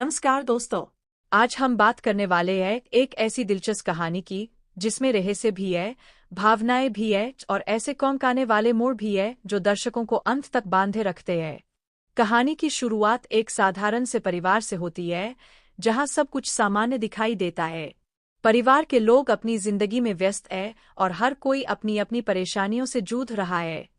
नमस्कार दोस्तों। आज हम बात करने वाले हैं एक ऐसी दिलचस्प कहानी की जिसमें रहस्य भी है, भावनाएं भी है और ऐसे कौंकाने वाले मोड़ भी है जो दर्शकों को अंत तक बांधे रखते हैं। कहानी की शुरुआत एक साधारण से परिवार से होती है जहां सब कुछ सामान्य दिखाई देता है। परिवार के लोग अपनी जिंदगी में व्यस्त है और हर कोई अपनी अपनी परेशानियों से जूझ रहा है।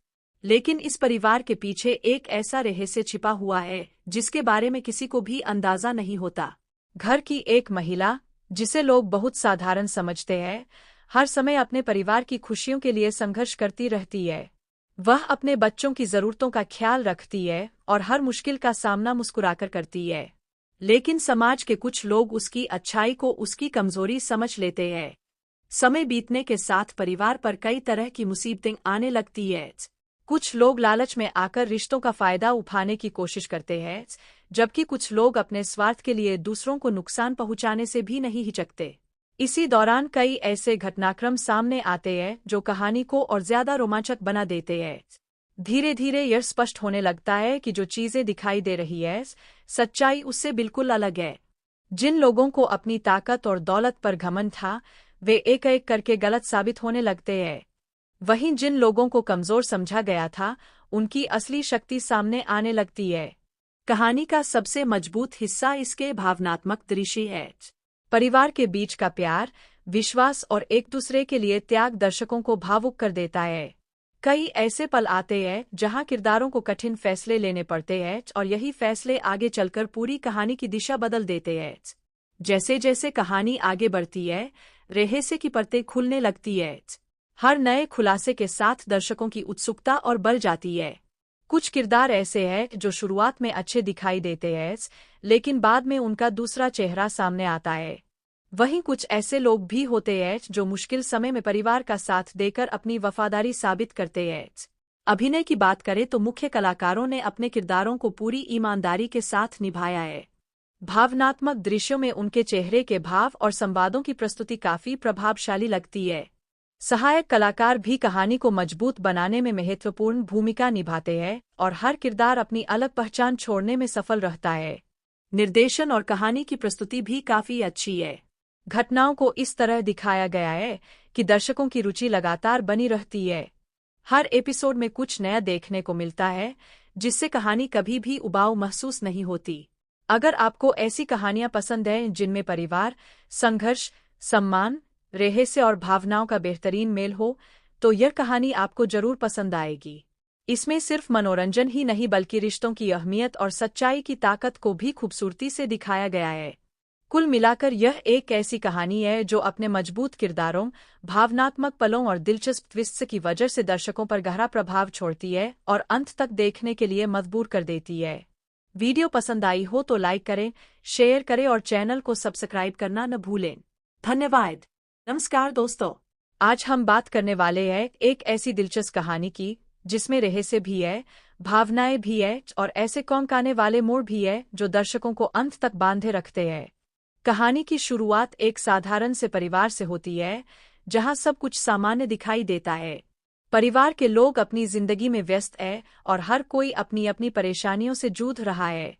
लेकिन इस परिवार के पीछे एक ऐसा रहस्य छिपा हुआ है जिसके बारे में किसी को भी अंदाजा नहीं होता। घर की एक महिला, जिसे लोग बहुत साधारण समझते हैं, हर समय अपने परिवार की खुशियों के लिए संघर्ष करती रहती है। वह अपने बच्चों की जरूरतों का ख्याल रखती है और हर मुश्किल का सामना मुस्कुराकर करती है। लेकिन समाज के कुछ लोग उसकी अच्छाई को उसकी कमजोरी समझ लेते हैं। समय बीतने के साथ परिवार पर कई तरह की मुसीबतें आने लगती है। कुछ लोग लालच में आकर रिश्तों का फायदा उठाने की कोशिश करते हैं, जबकि कुछ लोग अपने स्वार्थ के लिए दूसरों को नुकसान पहुंचाने से भी नहीं हिचकते। इसी दौरान कई ऐसे घटनाक्रम सामने आते हैं जो कहानी को और ज्यादा रोमांचक बना देते हैं। धीरे धीरे यह स्पष्ट होने लगता है कि जो चीजें दिखाई दे रही है, सच्चाई उससे बिल्कुल अलग है। जिन लोगों को अपनी ताकत और दौलत पर घमंड था, वे एक एक करके गलत साबित होने लगते हैं। वहीं जिन लोगों को कमजोर समझा गया था, उनकी असली शक्ति सामने आने लगती है। कहानी का सबसे मजबूत हिस्सा इसके भावनात्मक दृश्य है। परिवार के बीच का प्यार, विश्वास और एक दूसरे के लिए त्याग दर्शकों को भावुक कर देता है। कई ऐसे पल आते हैं जहां किरदारों को कठिन फैसले लेने पड़ते हैं और यही फैसले आगे चलकर पूरी कहानी की दिशा बदल देते हैं। जैसे जैसे कहानी आगे बढ़ती है, रहस्य की परतें खुलने लगती है। हर नए खुलासे के साथ दर्शकों की उत्सुकता और बढ़ जाती है। कुछ किरदार ऐसे हैं जो शुरुआत में अच्छे दिखाई देते हैं, लेकिन बाद में उनका दूसरा चेहरा सामने आता है। वहीं कुछ ऐसे लोग भी होते हैं जो मुश्किल समय में परिवार का साथ देकर अपनी वफादारी साबित करते हैं। अभिनय की बात करें तो मुख्य कलाकारों ने अपने किरदारों को पूरी ईमानदारी के साथ निभाया है। भावनात्मक दृश्यों में उनके चेहरे के भाव और संवादों की प्रस्तुति काफी प्रभावशाली लगती है। सहायक कलाकार भी कहानी को मजबूत बनाने में महत्वपूर्ण भूमिका निभाते हैं और हर किरदार अपनी अलग पहचान छोड़ने में सफल रहता है। निर्देशन और कहानी की प्रस्तुति भी काफी अच्छी है। घटनाओं को इस तरह दिखाया गया है कि दर्शकों की रुचि लगातार बनी रहती है। हर एपिसोड में कुछ नया देखने को मिलता है, जिससे कहानी कभी भी उबाऊ महसूस नहीं होती। अगर आपको ऐसी कहानियां पसंद हैं जिनमें परिवार, संघर्ष, सम्मान, रहस्य और भावनाओं का बेहतरीन मेल हो, तो यह कहानी आपको जरूर पसंद आएगी। इसमें सिर्फ मनोरंजन ही नहीं बल्कि रिश्तों की अहमियत और सच्चाई की ताकत को भी खूबसूरती से दिखाया गया है। कुल मिलाकर यह एक ऐसी कहानी है जो अपने मजबूत किरदारों, भावनात्मक पलों और दिलचस्प ट्विस्ट की वजह से दर्शकों पर गहरा प्रभाव छोड़ती है और अंत तक देखने के लिए मजबूर कर देती है। वीडियो पसंद आई हो तो लाइक करें, शेयर करें और चैनल को सब्सक्राइब करना न भूलें। धन्यवाद। नमस्कार दोस्तों। आज हम बात करने वाले हैं एक ऐसी दिलचस्प कहानी की जिसमें रहस्य भी है, भावनाएं भी है और ऐसे कौंकाने वाले मोड़ भी है जो दर्शकों को अंत तक बांधे रखते हैं। कहानी की शुरुआत एक साधारण से परिवार से होती है जहां सब कुछ सामान्य दिखाई देता है। परिवार के लोग अपनी जिंदगी में व्यस्त है और हर कोई अपनी अपनी परेशानियों से जूझ रहा है।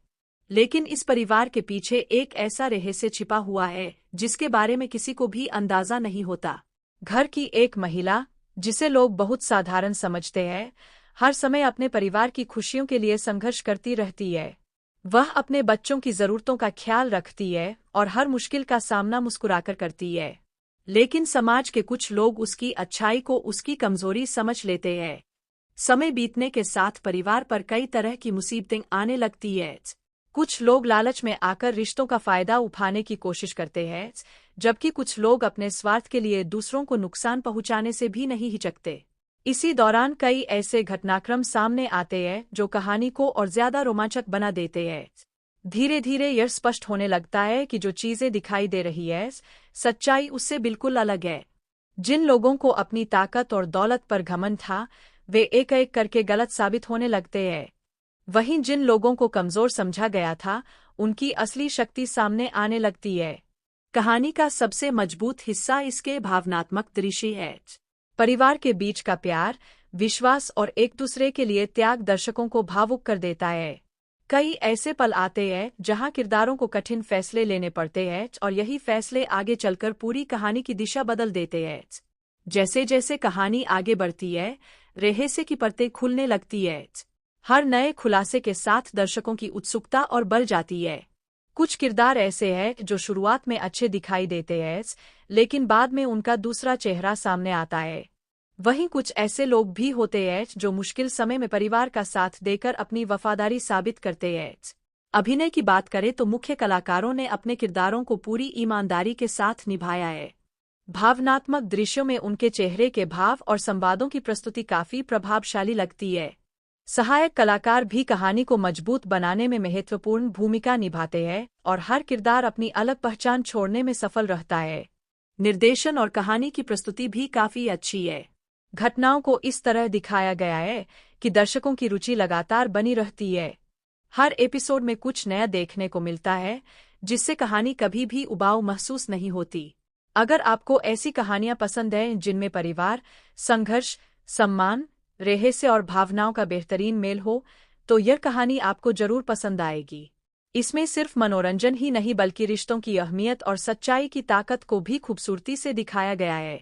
लेकिन इस परिवार के पीछे एक ऐसा रहस्य छिपा हुआ है जिसके बारे में किसी को भी अंदाजा नहीं होता। घर की एक महिला, जिसे लोग बहुत साधारण समझते हैं, हर समय अपने परिवार की खुशियों के लिए संघर्ष करती रहती है। वह अपने बच्चों की जरूरतों का ख्याल रखती है और हर मुश्किल का सामना मुस्कुराकर करती है। लेकिन समाज के कुछ लोग उसकी अच्छाई को उसकी कमजोरी समझ लेते हैं। समय बीतने के साथ परिवार पर कई तरह की मुसीबतें आने लगती है। कुछ लोग लालच में आकर रिश्तों का फायदा उठाने की कोशिश करते हैं, जबकि कुछ लोग अपने स्वार्थ के लिए दूसरों को नुकसान पहुंचाने से भी नहीं हिचकते। इसी दौरान कई ऐसे घटनाक्रम सामने आते हैं जो कहानी को और ज्यादा रोमांचक बना देते हैं। धीरे धीरे यह स्पष्ट होने लगता है कि जो चीजें दिखाई दे रही है, सच्चाई उससे बिल्कुल अलग है। जिन लोगों को अपनी ताकत और दौलत पर घमंड था, वे एक एक करके गलत साबित होने लगते हैं। वहीं जिन लोगों को कमजोर समझा गया था, उनकी असली शक्ति सामने आने लगती है। कहानी का सबसे मजबूत हिस्सा इसके भावनात्मक दृश्य है। परिवार के बीच का प्यार, विश्वास और एक दूसरे के लिए त्याग दर्शकों को भावुक कर देता है। कई ऐसे पल आते हैं जहां किरदारों को कठिन फैसले लेने पड़ते हैं और यही फैसले आगे चलकर पूरी कहानी की दिशा बदल देते हैं। जैसे जैसे कहानी आगे बढ़ती है, रहस्य की परतें खुलने लगती है। हर नए खुलासे के साथ दर्शकों की उत्सुकता और बढ़ जाती है। कुछ किरदार ऐसे हैं जो शुरुआत में अच्छे दिखाई देते हैं, लेकिन बाद में उनका दूसरा चेहरा सामने आता है। वहीं कुछ ऐसे लोग भी होते हैं जो मुश्किल समय में परिवार का साथ देकर अपनी वफादारी साबित करते हैं। अभिनय की बात करें तो मुख्य कलाकारों ने अपने किरदारों को पूरी ईमानदारी के साथ निभाया है। भावनात्मक दृश्यों में उनके चेहरे के भाव और संवादों की प्रस्तुति काफी प्रभावशाली लगती है। सहायक कलाकार भी कहानी को मजबूत बनाने में महत्वपूर्ण भूमिका निभाते हैं और हर किरदार अपनी अलग पहचान छोड़ने में सफल रहता है। निर्देशन और कहानी की प्रस्तुति भी काफी अच्छी है। घटनाओं को इस तरह दिखाया गया है कि दर्शकों की रुचि लगातार बनी रहती है। हर एपिसोड में कुछ नया देखने को मिलता है, जिससे कहानी कभी भी उबाऊ महसूस नहीं होती। अगर आपको ऐसी कहानियां पसंद हैं जिनमें परिवार, संघर्ष, सम्मान, रहस्य और भावनाओं का बेहतरीन मेल हो, तो यह कहानी आपको जरूर पसंद आएगी। इसमें सिर्फ मनोरंजन ही नहीं बल्कि रिश्तों की अहमियत और सच्चाई की ताकत को भी खूबसूरती से दिखाया गया है।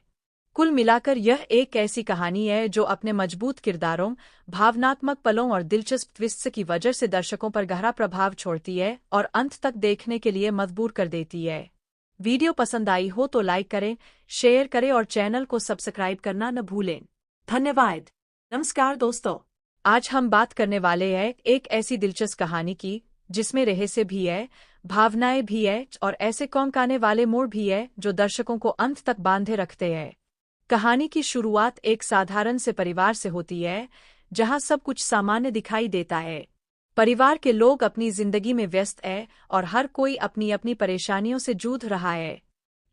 कुल मिलाकर यह एक ऐसी कहानी है जो अपने मजबूत किरदारों, भावनात्मक पलों और दिलचस्प ट्विस्ट्स की वजह से दर्शकों पर गहरा प्रभाव छोड़ती है और अंत तक देखने के लिए मजबूर कर देती है। वीडियो पसंद आई हो तो लाइक करें, शेयर करें और चैनल को सब्सक्राइब करना न भूलें। धन्यवाद। नमस्कार दोस्तों, आज हम बात करने वाले हैं एक ऐसी दिलचस्प कहानी की जिसमें रहस्य भी है, भावनाएं भी है और ऐसे चौंकाने वाले मोड़ भी है जो दर्शकों को अंत तक बांधे रखते हैं। कहानी की शुरुआत एक साधारण से परिवार से होती है, जहां सब कुछ सामान्य दिखाई देता है। परिवार के लोग अपनी जिंदगी में व्यस्त है और हर कोई अपनी अपनी परेशानियों से जूझ रहा है।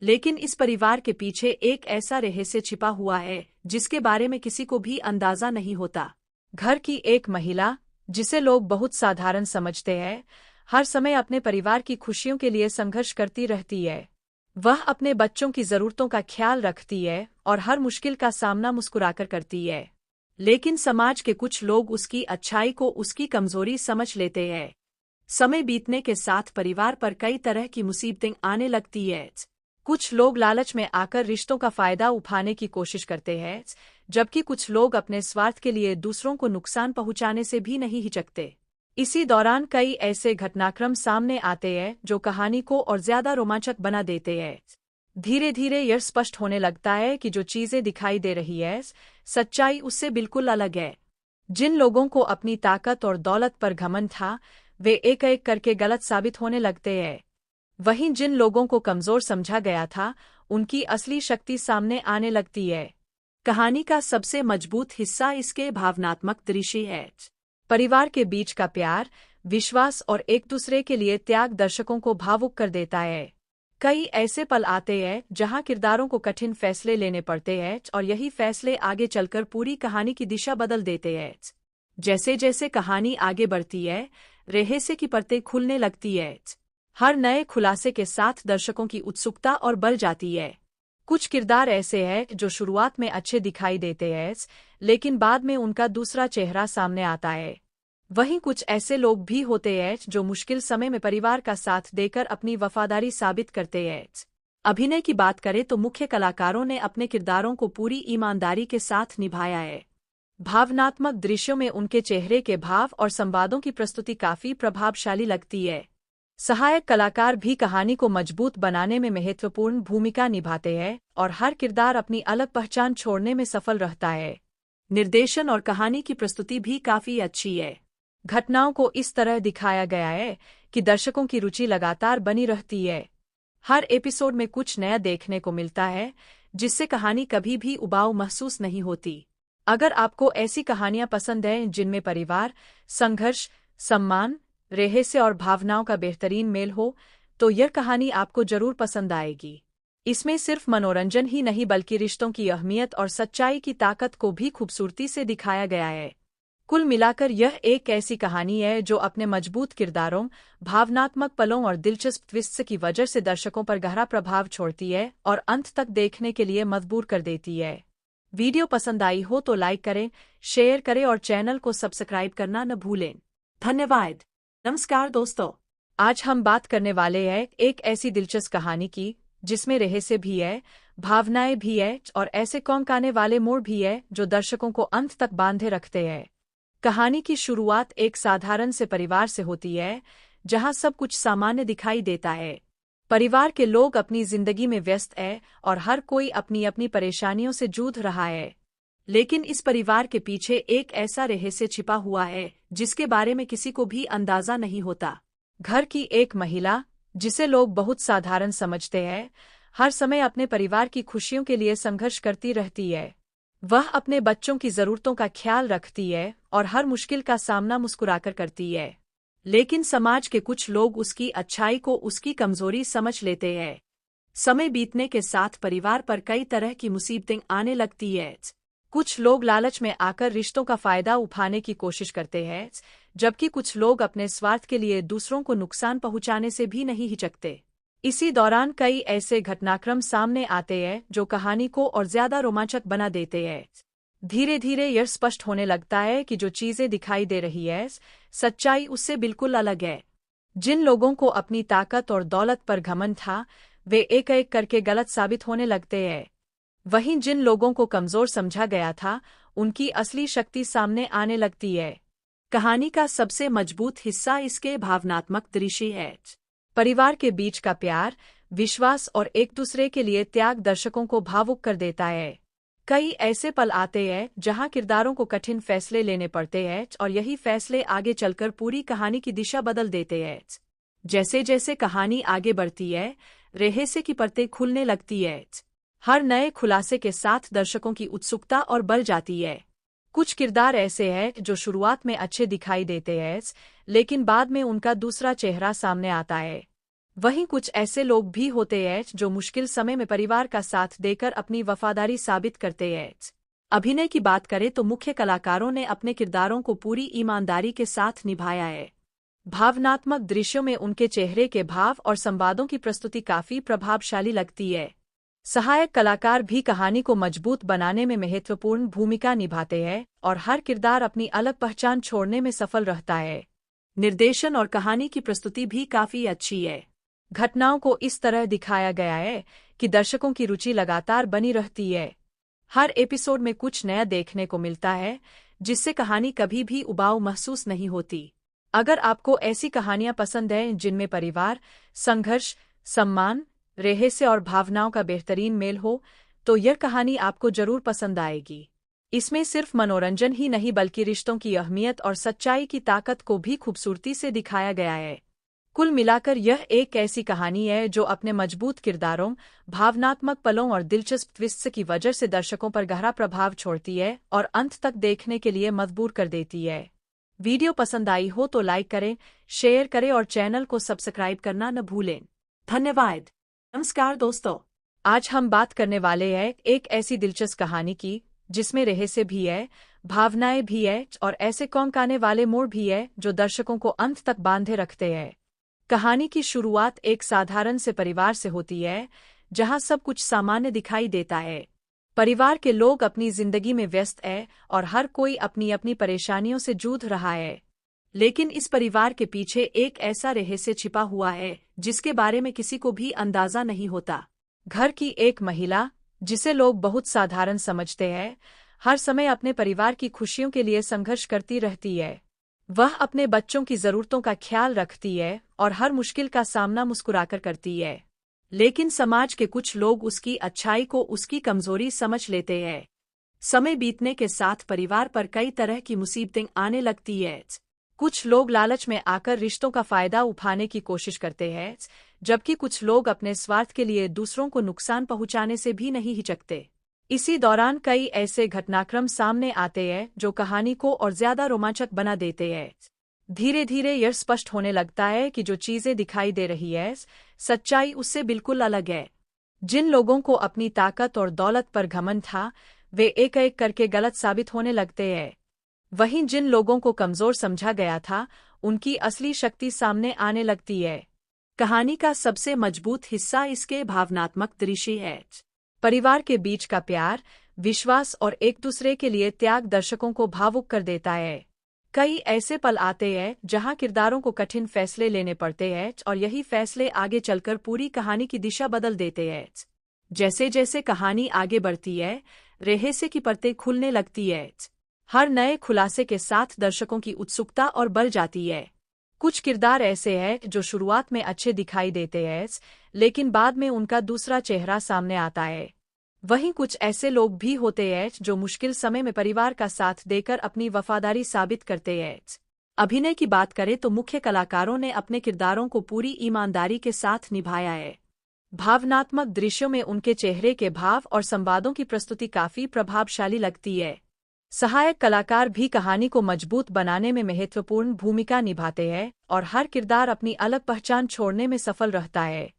लेकिन इस परिवार के पीछे एक ऐसा रहस्य छिपा हुआ है जिसके बारे में किसी को भी अंदाजा नहीं होता। घर की एक महिला, जिसे लोग बहुत साधारण समझते हैं, हर समय अपने परिवार की खुशियों के लिए संघर्ष करती रहती है। वह अपने बच्चों की जरूरतों का ख्याल रखती है और हर मुश्किल का सामना मुस्कुराकर करती है। लेकिन समाज के कुछ लोग उसकी अच्छाई को उसकी कमजोरी समझ लेते हैं। समय बीतने के साथ परिवार पर कई तरह की मुसीबतें आने लगती है। कुछ लोग लालच में आकर रिश्तों का फायदा उठाने की कोशिश करते हैं, जबकि कुछ लोग अपने स्वार्थ के लिए दूसरों को नुकसान पहुंचाने से भी नहीं हिचकते। इसी दौरान कई ऐसे घटनाक्रम सामने आते हैं जो कहानी को और ज्यादा रोमांचक बना देते हैं। धीरे धीरे यह स्पष्ट होने लगता है कि जो चीजें दिखाई दे रही है, सच्चाई उससे बिल्कुल अलग है। जिन लोगों को अपनी ताकत और दौलत पर घमंड था, वे एक एक करके गलत साबित होने लगते हैं। वहीं जिन लोगों को कमजोर समझा गया था, उनकी असली शक्ति सामने आने लगती है। कहानी का सबसे मजबूत हिस्सा इसके भावनात्मक दृश्य है। परिवार के बीच का प्यार, विश्वास और एक दूसरे के लिए त्याग दर्शकों को भावुक कर देता है। कई ऐसे पल आते हैं जहां किरदारों को कठिन फैसले लेने पड़ते हैं और यही फैसले आगे चलकर पूरी कहानी की दिशा बदल देते हैं। जैसे जैसे कहानी आगे बढ़ती है, रहस्य की परतें खुलने लगती है। हर नए खुलासे के साथ दर्शकों की उत्सुकता और बढ़ जाती है। कुछ किरदार ऐसे हैं जो शुरुआत में अच्छे दिखाई देते हैं, लेकिन बाद में उनका दूसरा चेहरा सामने आता है। वहीं कुछ ऐसे लोग भी होते हैं जो मुश्किल समय में परिवार का साथ देकर अपनी वफादारी साबित करते हैं। अभिनय की बात करें तो मुख्य कलाकारों ने अपने किरदारों को पूरी ईमानदारी के साथ निभाया है। भावनात्मक दृश्यों में उनके चेहरे के भाव और संवादों की प्रस्तुति काफी प्रभावशाली लगती है। सहायक कलाकार भी कहानी को मजबूत बनाने में महत्वपूर्ण भूमिका निभाते हैं और हर किरदार अपनी अलग पहचान छोड़ने में सफल रहता है। निर्देशन और कहानी की प्रस्तुति भी काफी अच्छी है। घटनाओं को इस तरह दिखाया गया है कि दर्शकों की रुचि लगातार बनी रहती है। हर एपिसोड में कुछ नया देखने को मिलता है, जिससे कहानी कभी भी उबाऊ महसूस नहीं होती। अगर आपको ऐसी कहानियां पसंद हैं जिनमें परिवार, संघर्ष, सम्मान, रहस्य और भावनाओं का बेहतरीन मेल हो, तो यह कहानी आपको जरूर पसंद आएगी। इसमें सिर्फ मनोरंजन ही नहीं बल्कि रिश्तों की अहमियत और सच्चाई की ताकत को भी खूबसूरती से दिखाया गया है। कुल मिलाकर यह एक ऐसी कहानी है जो अपने मजबूत किरदारों, भावनात्मक पलों और दिलचस्प ट्विस्ट्स की वजह से दर्शकों पर गहरा प्रभाव छोड़ती है और अंत तक देखने के लिए मजबूर कर देती है। वीडियो पसंद आई हो तो लाइक करें, शेयर करें और चैनल को सब्सक्राइब करना न भूलें। धन्यवाद। नमस्कार दोस्तों, आज हम बात करने वाले हैं एक ऐसी दिलचस्प कहानी की जिसमें रहस्य भी है, भावनाएं भी है और ऐसे कौंकाने वाले मोड़ भी है जो दर्शकों को अंत तक बांधे रखते हैं। कहानी की शुरुआत एक साधारण से परिवार से होती है, जहां सब कुछ सामान्य दिखाई देता है। परिवार के लोग अपनी जिंदगी में व्यस्त है और हर कोई अपनी अपनी परेशानियों से जूझ रहा है। लेकिन इस परिवार के पीछे एक ऐसा रहस्य छिपा हुआ है जिसके बारे में किसी को भी अंदाजा नहीं होता। घर की एक महिला, जिसे लोग बहुत साधारण समझते हैं, हर समय अपने परिवार की खुशियों के लिए संघर्ष करती रहती है। वह अपने बच्चों की जरूरतों का ख्याल रखती है और हर मुश्किल का सामना मुस्कुराकर करती है। लेकिन समाज के कुछ लोग उसकी अच्छाई को उसकी कमजोरी समझ लेते हैं। समय बीतने के साथ परिवार पर कई तरह की मुसीबतें आने लगती है। कुछ लोग लालच में आकर रिश्तों का फायदा उठाने की कोशिश करते हैं, जबकि कुछ लोग अपने स्वार्थ के लिए दूसरों को नुकसान पहुंचाने से भी नहीं हिचकते। इसी दौरान कई ऐसे घटनाक्रम सामने आते हैं जो कहानी को और ज्यादा रोमांचक बना देते हैं। धीरे धीरे यह स्पष्ट होने लगता है कि जो चीजें दिखाई दे रही है, सच्चाई उससे बिल्कुल अलग है। जिन लोगों को अपनी ताकत और दौलत पर घमंड था, वे एक एक करके गलत साबित होने लगते हैं। वहीं जिन लोगों को कमजोर समझा गया था, उनकी असली शक्ति सामने आने लगती है। कहानी का सबसे मजबूत हिस्सा इसके भावनात्मक दृश्य है। परिवार के बीच का प्यार, विश्वास और एक दूसरे के लिए त्याग दर्शकों को भावुक कर देता है। कई ऐसे पल आते हैं जहां किरदारों को कठिन फैसले लेने पड़ते हैं और यही फैसले आगे चलकर पूरी कहानी की दिशा बदल देते हैं। जैसे जैसे कहानी आगे बढ़ती है, रहस्य की परतें खुलने लगती है। हर नए खुलासे के साथ दर्शकों की उत्सुकता और बढ़ जाती है। कुछ किरदार ऐसे हैं जो शुरुआत में अच्छे दिखाई देते हैं, लेकिन बाद में उनका दूसरा चेहरा सामने आता है। वहीं कुछ ऐसे लोग भी होते हैं जो मुश्किल समय में परिवार का साथ देकर अपनी वफादारी साबित करते हैं। अभिनय की बात करें तो मुख्य कलाकारों ने अपने किरदारों को पूरी ईमानदारी के साथ निभाया है। भावनात्मक दृश्यों में उनके चेहरे के भाव और संवादों की प्रस्तुति काफी प्रभावशाली लगती है। सहायक कलाकार भी कहानी को मजबूत बनाने में महत्वपूर्ण भूमिका निभाते हैं और हर किरदार अपनी अलग पहचान छोड़ने में सफल रहता है। निर्देशन और कहानी की प्रस्तुति भी काफी अच्छी है। घटनाओं को इस तरह दिखाया गया है कि दर्शकों की रुचि लगातार बनी रहती है। हर एपिसोड में कुछ नया देखने को मिलता है, जिससे कहानी कभी भी उबाऊ महसूस नहीं होती। अगर आपको ऐसी कहानियां पसंद हैं जिनमें परिवार, संघर्ष, सम्मान, रहस्य और भावनाओं का बेहतरीन मेल हो, तो यह कहानी आपको जरूर पसंद आएगी। इसमें सिर्फ मनोरंजन ही नहीं बल्कि रिश्तों की अहमियत और सच्चाई की ताकत को भी खूबसूरती से दिखाया गया है। कुल मिलाकर यह एक ऐसी कहानी है जो अपने मजबूत किरदारों, भावनात्मक पलों और दिलचस्प ट्विस्ट की वजह से दर्शकों पर गहरा प्रभाव छोड़ती है और अंत तक देखने के लिए मजबूर कर देती है। वीडियो पसंद आई हो तो लाइक करें, शेयर करें और चैनल को सब्सक्राइब करना न भूलें। धन्यवाद। नमस्कार दोस्तों, आज हम बात करने वाले हैं एक ऐसी दिलचस्प कहानी की जिसमें रहस्य भी है, भावनाएं भी है और ऐसे कौंकाने वाले मोड़ भी है जो दर्शकों को अंत तक बांधे रखते हैं। कहानी की शुरुआत एक साधारण से परिवार से होती है, जहां सब कुछ सामान्य दिखाई देता है। परिवार के लोग अपनी जिंदगी में व्यस्त है और हर कोई अपनी अपनी परेशानियों से जूझ रहा है। लेकिन इस परिवार के पीछे एक ऐसा रहस्य छिपा हुआ है जिसके बारे में किसी को भी अंदाजा नहीं होता। घर की एक महिला, जिसे लोग बहुत साधारण समझते हैं, हर समय अपने परिवार की खुशियों के लिए संघर्ष करती रहती है। वह अपने बच्चों की जरूरतों का ख्याल रखती है और हर मुश्किल का सामना मुस्कुराकर करती है। लेकिन समाज के कुछ लोग उसकी अच्छाई को उसकी कमजोरी समझ लेते हैं। समय बीतने के साथ परिवार पर कई तरह की मुसीबतें आने लगती है। कुछ लोग लालच में आकर रिश्तों का फायदा उठाने की कोशिश करते हैं, जबकि कुछ लोग अपने स्वार्थ के लिए दूसरों को नुकसान पहुंचाने से भी नहीं हिचकते। इसी दौरान कई ऐसे घटनाक्रम सामने आते हैं जो कहानी को और ज्यादा रोमांचक बना देते हैं। धीरे धीरे यह स्पष्ट होने लगता है कि जो चीजें दिखाई दे रही है, सच्चाई उससे बिल्कुल अलग है। जिन लोगों को अपनी ताकत और दौलत पर घमंड था, वे एक एक करके गलत साबित होने लगते हैं। वहीं जिन लोगों को कमजोर समझा गया था, उनकी असली शक्ति सामने आने लगती है। कहानी का सबसे मजबूत हिस्सा इसके भावनात्मक दृश्य है। परिवार के बीच का प्यार, विश्वास और एक दूसरे के लिए त्याग दर्शकों को भावुक कर देता है। कई ऐसे पल आते हैं जहां किरदारों को कठिन फैसले लेने पड़ते हैं और यही फैसले आगे चलकर पूरी कहानी की दिशा बदल देते हैं। जैसे जैसे कहानी आगे बढ़ती है, रहस्य की परतें खुलने लगती है। हर नए खुलासे के साथ दर्शकों की उत्सुकता और बढ़ जाती है। कुछ किरदार ऐसे हैं जो शुरुआत में अच्छे दिखाई देते हैं, लेकिन बाद में उनका दूसरा चेहरा सामने आता है। वहीं कुछ ऐसे लोग भी होते हैं जो मुश्किल समय में परिवार का साथ देकर अपनी वफादारी साबित करते हैं। अभिनय की बात करें तो मुख्य कलाकारों ने अपने किरदारों को पूरी ईमानदारी के साथ निभाया है। भावनात्मक दृश्यों में उनके चेहरे के भाव और संवादों की प्रस्तुति काफी प्रभावशाली लगती है। सहायक कलाकार भी कहानी को मजबूत बनाने में महत्वपूर्ण भूमिका निभाते हैं और हर किरदार अपनी अलग पहचान छोड़ने में सफल रहता है।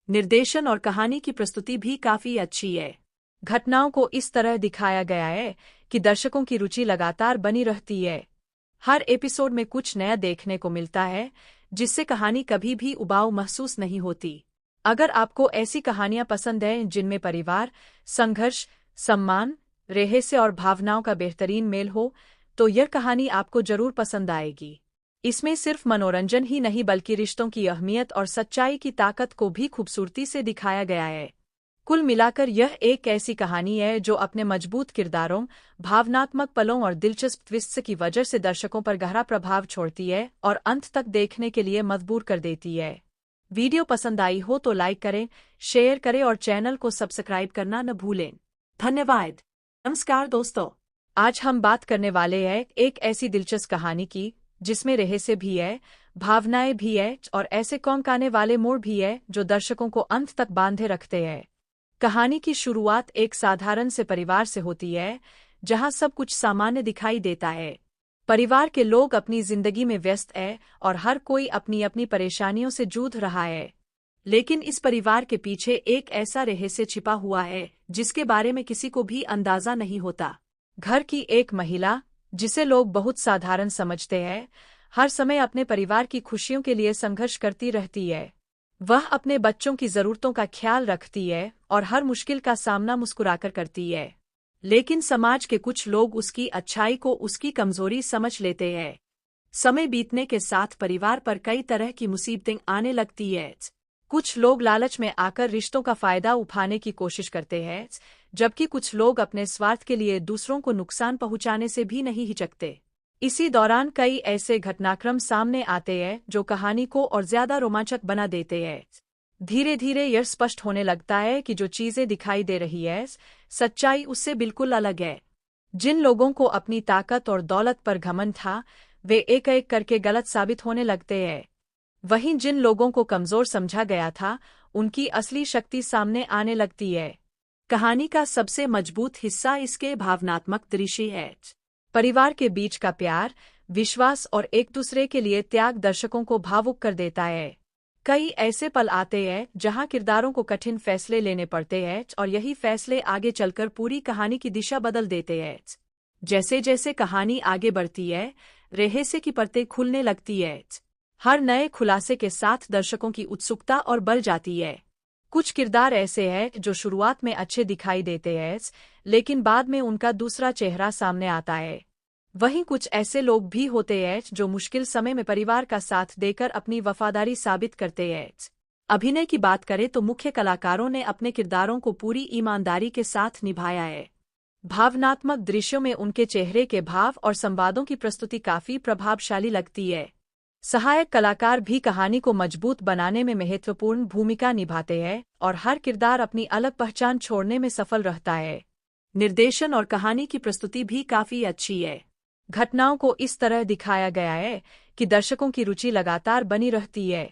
निर्देशन और कहानी की प्रस्तुति भी काफी अच्छी है। घटनाओं को इस तरह दिखाया गया है कि दर्शकों की रुचि लगातार बनी रहती है। हर एपिसोड में कुछ नया देखने को मिलता है, जिससे कहानी कभी भी उबाऊ महसूस नहीं होती। अगर आपको ऐसी कहानियां पसंद हैं जिनमें परिवार, संघर्ष, सम्मान, रहस्य और भावनाओं का बेहतरीन मेल हो, तो यह कहानी आपको जरूर पसंद आएगी। इसमें सिर्फ मनोरंजन ही नहीं बल्कि रिश्तों की अहमियत और सच्चाई की ताकत को भी खूबसूरती से दिखाया गया है। कुल मिलाकर यह एक ऐसी कहानी है जो अपने मजबूत किरदारों, भावनात्मक पलों और दिलचस्प ट्विस्ट्स की वजह से दर्शकों पर गहरा प्रभाव छोड़ती है और अंत तक देखने के लिए मजबूर कर देती है। वीडियो पसंद आई हो तो लाइक करें, शेयर करें और चैनल को सब्सक्राइब करना न भूलें। धन्यवाद। नमस्कार दोस्तों, आज हम बात करने वाले हैं एक ऐसी दिलचस्प कहानी की जिसमें रहस्य भी है, भावनाएं भी है और ऐसे चौंकाने वाले मोड़ भी है जो दर्शकों को अंत तक बांधे रखते हैं। कहानी की शुरुआत एक साधारण से परिवार से होती है, जहां सब कुछ सामान्य दिखाई देता है। परिवार के लोग अपनी जिंदगी में व्यस्त हैं और हर कोई अपनी अपनी परेशानियों से जूझ रहा है। लेकिन इस परिवार के पीछे एक ऐसा रहस्य छिपा हुआ है जिसके बारे में किसी को भी अंदाजा नहीं होता। घर की एक महिला, जिसे लोग बहुत साधारण समझते हैं, हर समय अपने परिवार की खुशियों के लिए संघर्ष करती रहती है। वह अपने बच्चों की जरूरतों का ख्याल रखती है और हर मुश्किल का सामना मुस्कुराकर करती है। लेकिन समाज के कुछ लोग उसकी अच्छाई को उसकी कमजोरी समझ लेते हैं। समय बीतने के साथ परिवार पर कई तरह की मुसीबतें आने लगती है। कुछ लोग लालच में आकर रिश्तों का फायदा उठाने की कोशिश करते हैं, जबकि कुछ लोग अपने स्वार्थ के लिए दूसरों को नुकसान पहुंचाने से भी नहीं हिचकते। इसी दौरान कई ऐसे घटनाक्रम सामने आते हैं जो कहानी को और ज्यादा रोमांचक बना देते हैं। धीरे धीरे यह स्पष्ट होने लगता है कि जो चीजें दिखाई दे रही है, सच्चाई उससे बिल्कुल अलग है। जिन लोगों को अपनी ताकत और दौलत पर घमंड था, वे एक एक करके गलत साबित होने लगते हैं। वहीं जिन लोगों को कमजोर समझा गया था, उनकी असली शक्ति सामने आने लगती है। कहानी का सबसे मजबूत हिस्सा इसके भावनात्मक दृश्य है। परिवार के बीच का प्यार, विश्वास और एक दूसरे के लिए त्याग दर्शकों को भावुक कर देता है। कई ऐसे पल आते हैं जहां किरदारों को कठिन फैसले लेने पड़ते हैं और यही फैसले आगे चलकर पूरी कहानी की दिशा बदल देते हैं। जैसे जैसे कहानी आगे बढ़ती है, रहस्य की परतें खुलने लगती है। हर नए खुलासे के साथ दर्शकों की उत्सुकता और बढ़ जाती है। कुछ किरदार ऐसे हैं जो शुरुआत में अच्छे दिखाई देते हैं, लेकिन बाद में उनका दूसरा चेहरा सामने आता है। वहीं कुछ ऐसे लोग भी होते हैं जो मुश्किल समय में परिवार का साथ देकर अपनी वफादारी साबित करते हैं। अभिनय की बात करें तो मुख्य कलाकारों ने अपने किरदारों को पूरी ईमानदारी के साथ निभाया है। भावनात्मक दृश्यों में उनके चेहरे के भाव और संवादों की प्रस्तुति काफी प्रभावशाली लगती है। सहायक कलाकार भी कहानी को मजबूत बनाने में महत्वपूर्ण भूमिका निभाते हैं और हर किरदार अपनी अलग पहचान छोड़ने में सफल रहता है। निर्देशन और कहानी की प्रस्तुति भी काफी अच्छी है। घटनाओं को इस तरह दिखाया गया है कि दर्शकों की रुचि लगातार बनी रहती है।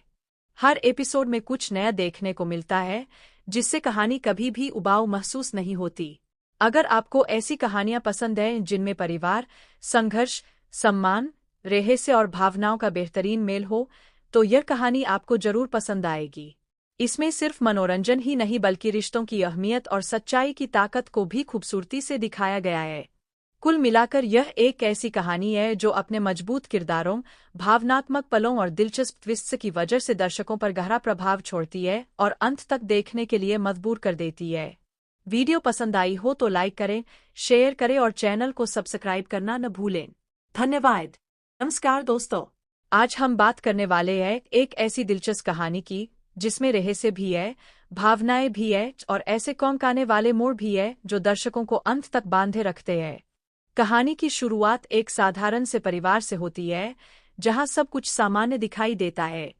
हर एपिसोड में कुछ नया देखने को मिलता है, जिससे कहानी कभी भी उबाऊ महसूस नहीं होती। अगर आपको ऐसी कहानियां पसंद हैं जिनमें परिवार, संघर्ष, सम्मान, रहस्य और भावनाओं का बेहतरीन मेल हो, तो यह कहानी आपको जरूर पसंद आएगी। इसमें सिर्फ मनोरंजन ही नहीं बल्कि रिश्तों की अहमियत और सच्चाई की ताकत को भी खूबसूरती से दिखाया गया है। कुल मिलाकर यह एक ऐसी कहानी है जो अपने मजबूत किरदारों, भावनात्मक पलों और दिलचस्प ट्विस्ट्स की वजह से दर्शकों पर गहरा प्रभाव छोड़ती है और अंत तक देखने के लिए मजबूर कर देती है। वीडियो पसंद आई हो तो लाइक करें, शेयर करें और चैनल को सब्सक्राइब करना न भूलें। धन्यवाद। नमस्कार दोस्तों, आज हम बात करने वाले हैं एक ऐसी दिलचस्प कहानी की जिसमें रहस्य भी है, भावनाएं भी है और ऐसे कौंकाने वाले मोड़ भी है जो दर्शकों को अंत तक बांधे रखते हैं। कहानी की शुरुआत एक साधारण से परिवार से होती है, जहां सब कुछ सामान्य दिखाई देता है।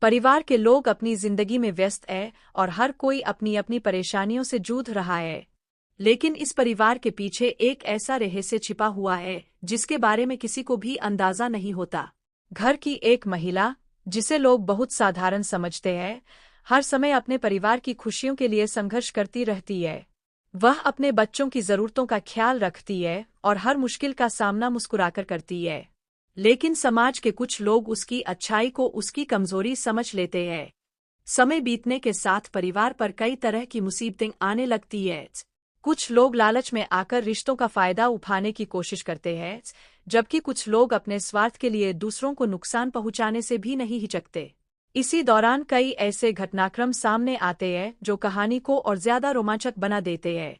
परिवार के लोग अपनी जिंदगी में व्यस्त है और हर कोई अपनी अपनी परेशानियों से जूझ रहा है। लेकिन इस परिवार के पीछे एक ऐसा रहस्य छिपा हुआ है जिसके बारे में किसी को भी अंदाजा नहीं होता। घर की एक महिला, जिसे लोग बहुत साधारण समझते हैं, हर समय अपने परिवार की खुशियों के लिए संघर्ष करती रहती है। वह अपने बच्चों की जरूरतों का ख्याल रखती है और हर मुश्किल का सामना मुस्कुराकर करती है। लेकिन समाज के कुछ लोग उसकी अच्छाई को उसकी कमजोरी समझ लेते हैं। समय बीतने के साथ परिवार पर कई तरह की मुसीबतें आने लगती है। कुछ लोग लालच में आकर रिश्तों का फायदा उठाने की कोशिश करते हैं, जबकि कुछ लोग अपने स्वार्थ के लिए दूसरों को नुकसान पहुंचाने से भी नहीं हिचकते। इसी दौरान कई ऐसे घटनाक्रम सामने आते हैं जो कहानी को और ज्यादा रोमांचक बना देते हैं।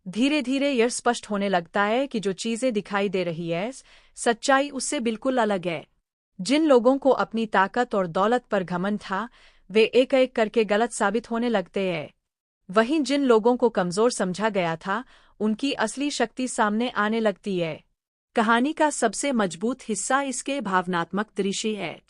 धीरे धीरे यह स्पष्ट होने लगता है कि जो चीजें दिखाई दे रही है, सच्चाई उससे बिल्कुल अलग है। जिन लोगों को अपनी ताकत और दौलत पर घमंड था, वे एक एक करके गलत साबित होने लगते हैं। वहीं जिन लोगों को कमजोर समझा गया था, उनकी असली शक्ति सामने आने लगती है। कहानी का सबसे मजबूत हिस्सा इसके भावनात्मक दृश्य है।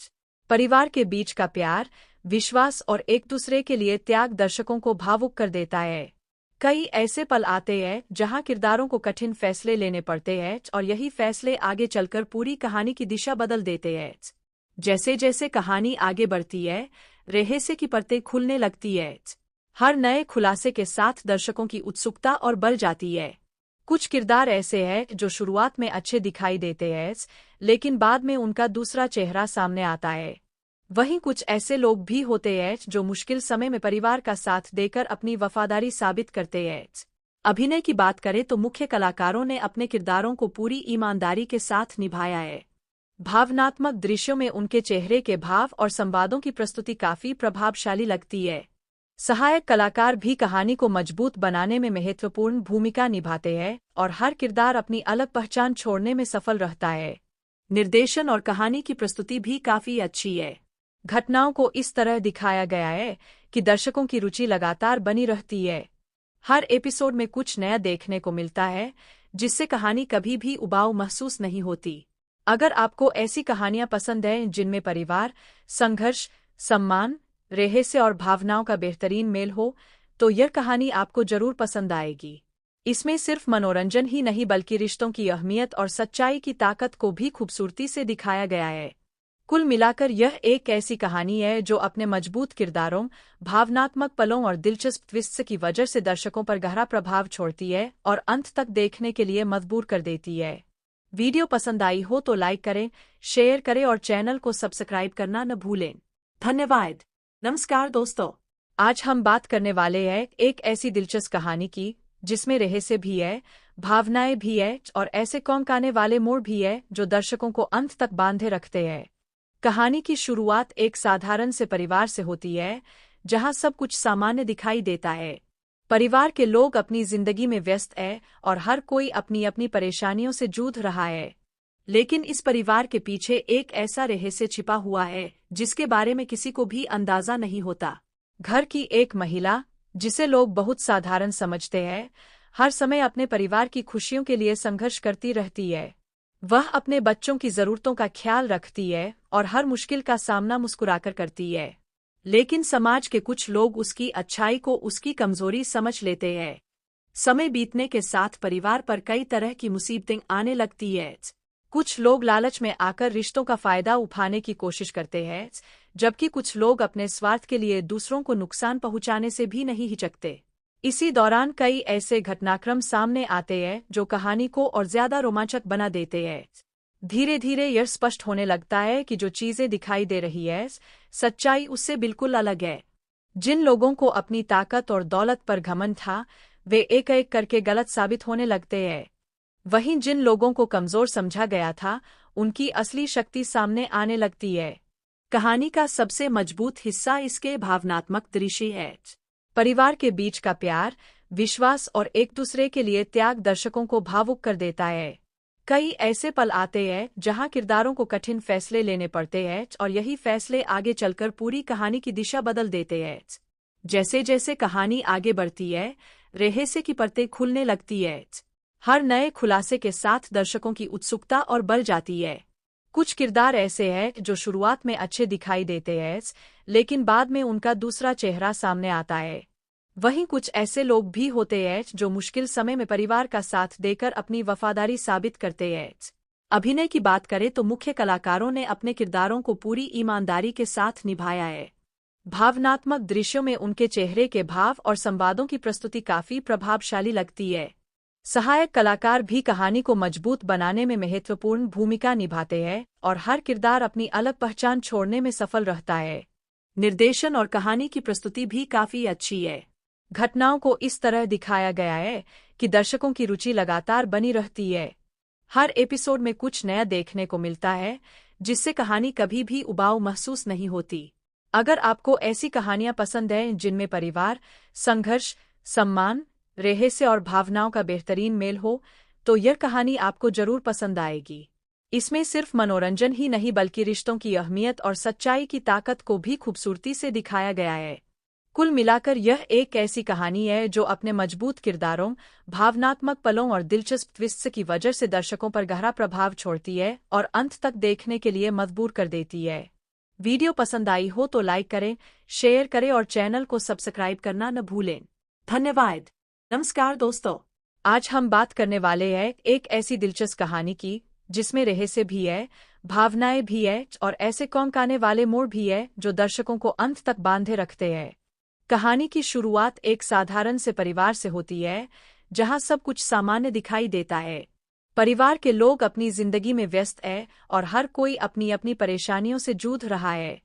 परिवार के बीच का प्यार, विश्वास और एक दूसरे के लिए त्याग दर्शकों को भावुक कर देता है। कई ऐसे पल आते हैं जहां किरदारों को कठिन फैसले लेने पड़ते हैं और यही फैसले आगे चलकर पूरी कहानी की दिशा बदल देते हैं। जैसे जैसे कहानी आगे बढ़ती है, रहस्य की परतें खुलने लगती है। हर नए खुलासे के साथ दर्शकों की उत्सुकता और बढ़ जाती है। कुछ किरदार ऐसे हैं जो शुरुआत में अच्छे दिखाई देते हैं, लेकिन बाद में उनका दूसरा चेहरा सामने आता है। वहीं कुछ ऐसे लोग भी होते हैं जो मुश्किल समय में परिवार का साथ देकर अपनी वफादारी साबित करते हैं। अभिनय की बात करें तो मुख्य कलाकारों ने अपने किरदारों को पूरी ईमानदारी के साथ निभाया है। भावनात्मक दृश्यों में उनके चेहरे के भाव और संवादों की प्रस्तुति काफी प्रभावशाली लगती है। सहायक कलाकार भी कहानी को मजबूत बनाने में महत्वपूर्ण भूमिका निभाते हैं और हर किरदार अपनी अलग पहचान छोड़ने में सफल रहता है। निर्देशन और कहानी की प्रस्तुति भी काफी अच्छी है। घटनाओं को इस तरह दिखाया गया है कि दर्शकों की रुचि लगातार बनी रहती है। हर एपिसोड में कुछ नया देखने को मिलता है, जिससे कहानी कभी भी उबाऊ महसूस नहीं होती। अगर आपको ऐसी कहानियां पसंद हैं जिनमें परिवार, संघर्ष, सम्मान, रहस्य और भावनाओं का बेहतरीन मेल हो, तो यह कहानी आपको जरूर पसंद आएगी। इसमें सिर्फ मनोरंजन ही नहीं बल्कि रिश्तों की अहमियत और सच्चाई की ताकत को भी खूबसूरती से दिखाया गया है। कुल मिलाकर यह एक ऐसी कहानी है जो अपने मजबूत किरदारों, भावनात्मक पलों और दिलचस्प ट्विस्ट की वजह से दर्शकों पर गहरा प्रभाव छोड़ती है और अंत तक देखने के लिए मजबूर कर देती है। वीडियो पसंद आई हो तो लाइक करें, शेयर करें और चैनल को सब्सक्राइब करना न भूलें। धन्यवाद। नमस्कार दोस्तों, आज हम बात करने वाले हैं एक ऐसी दिलचस्प कहानी की जिसमें रहस्य भी है, भावनाएं भी है और ऐसे कौंकाने वाले मोड़ भी है जो दर्शकों को अंत तक बांधे रखते हैं। कहानी की शुरुआत एक साधारण से परिवार से होती है, जहां सब कुछ सामान्य दिखाई देता है। परिवार के लोग अपनी जिंदगी में व्यस्त है और हर कोई अपनी अपनी परेशानियों से जूझ रहा है। लेकिन इस परिवार के पीछे एक ऐसा रहस्य छिपा हुआ है जिसके बारे में किसी को भी अंदाजा नहीं होता। घर की एक महिला, जिसे लोग बहुत साधारण समझते हैं, हर समय अपने परिवार की खुशियों के लिए संघर्ष करती रहती है। वह अपने बच्चों की जरूरतों का ख्याल रखती है और हर मुश्किल का सामना मुस्कुराकर करती है। लेकिन समाज के कुछ लोग उसकी अच्छाई को उसकी कमजोरी समझ लेते हैं। समय बीतने के साथ परिवार पर कई तरह की मुसीबतें आने लगती है। कुछ लोग लालच में आकर रिश्तों का फायदा उठाने की कोशिश करते हैं, जबकि कुछ लोग अपने स्वार्थ के लिए दूसरों को नुकसान पहुंचाने से भी नहीं हिचकते। इसी दौरान कई ऐसे घटनाक्रम सामने आते हैं जो कहानी को और ज्यादा रोमांचक बना देते हैं। धीरे धीरे यह स्पष्ट होने लगता है कि जो चीजें दिखाई दे रही है, सच्चाई उससे बिल्कुल अलग है। जिन लोगों को अपनी ताकत और दौलत पर घमंड था, वे एक एक करके गलत साबित होने लगते हैं। वहीं जिन लोगों को कमजोर समझा गया था, उनकी असली शक्ति सामने आने लगती है। कहानी का सबसे मजबूत हिस्सा इसके भावनात्मक दृश्य है। परिवार के बीच का प्यार, विश्वास और एक दूसरे के लिए त्याग दर्शकों को भावुक कर देता है। कई ऐसे पल आते हैं जहां किरदारों को कठिन फैसले लेने पड़ते हैं और यही फैसले आगे चलकर पूरी कहानी की दिशा बदल देते हैं। जैसे जैसे कहानी आगे बढ़ती है, रहस्य की परतें खुलने लगती है। हर नए खुलासे के साथ दर्शकों की उत्सुकता और बढ़ जाती है। कुछ किरदार ऐसे हैं जो शुरुआत में अच्छे दिखाई देते हैं, लेकिन बाद में उनका दूसरा चेहरा सामने आता है। वहीं कुछ ऐसे लोग भी होते हैं जो मुश्किल समय में परिवार का साथ देकर अपनी वफादारी साबित करते हैं। अभिनय की बात करें तो मुख्य कलाकारों ने अपने किरदारों को पूरी ईमानदारी के साथ निभाया है। भावनात्मक दृश्यों में उनके चेहरे के भाव और संवादों की प्रस्तुति काफी प्रभावशाली लगती है। सहायक कलाकार भी कहानी को मजबूत बनाने में महत्वपूर्ण भूमिका निभाते हैं और हर किरदार अपनी अलग पहचान छोड़ने में सफल रहता है। निर्देशन और कहानी की प्रस्तुति भी काफी अच्छी है। घटनाओं को इस तरह दिखाया गया है कि दर्शकों की रुचि लगातार बनी रहती है। हर एपिसोड में कुछ नया देखने को मिलता है, जिससे कहानी कभी भी उबाऊ महसूस नहीं होती। अगर आपको ऐसी कहानियां पसंद हैं जिनमें परिवार, संघर्ष, सम्मान, रहस्य और भावनाओं का बेहतरीन मेल हो, तो यह कहानी आपको जरूर पसंद आएगी। इसमें सिर्फ मनोरंजन ही नहीं बल्कि रिश्तों की अहमियत और सच्चाई की ताकत को भी खूबसूरती से दिखाया गया है। कुल मिलाकर यह एक ऐसी कहानी है जो अपने मजबूत किरदारों, भावनात्मक पलों और दिलचस्प ट्विस्ट्स की वजह से दर्शकों पर गहरा प्रभाव छोड़ती है और अंत तक देखने के लिए मजबूर कर देती है। वीडियो पसंद आई हो तो लाइक करें, शेयर करें और चैनल को सब्सक्राइब करना न भूलें। धन्यवाद। नमस्कार दोस्तों, आज हम बात करने वाले हैं एक ऐसी दिलचस्प कहानी की जिसमें रहस्य भी है, भावनाएं भी है और ऐसे चौंकाने वाले मोड़ भी है जो दर्शकों को अंत तक बांधे रखते हैं। कहानी की शुरुआत एक साधारण से परिवार से होती है, जहां सब कुछ सामान्य दिखाई देता है। परिवार के लोग अपनी जिंदगी में व्यस्त हैं और हर कोई अपनी अपनी परेशानियों से जूझ रहा है।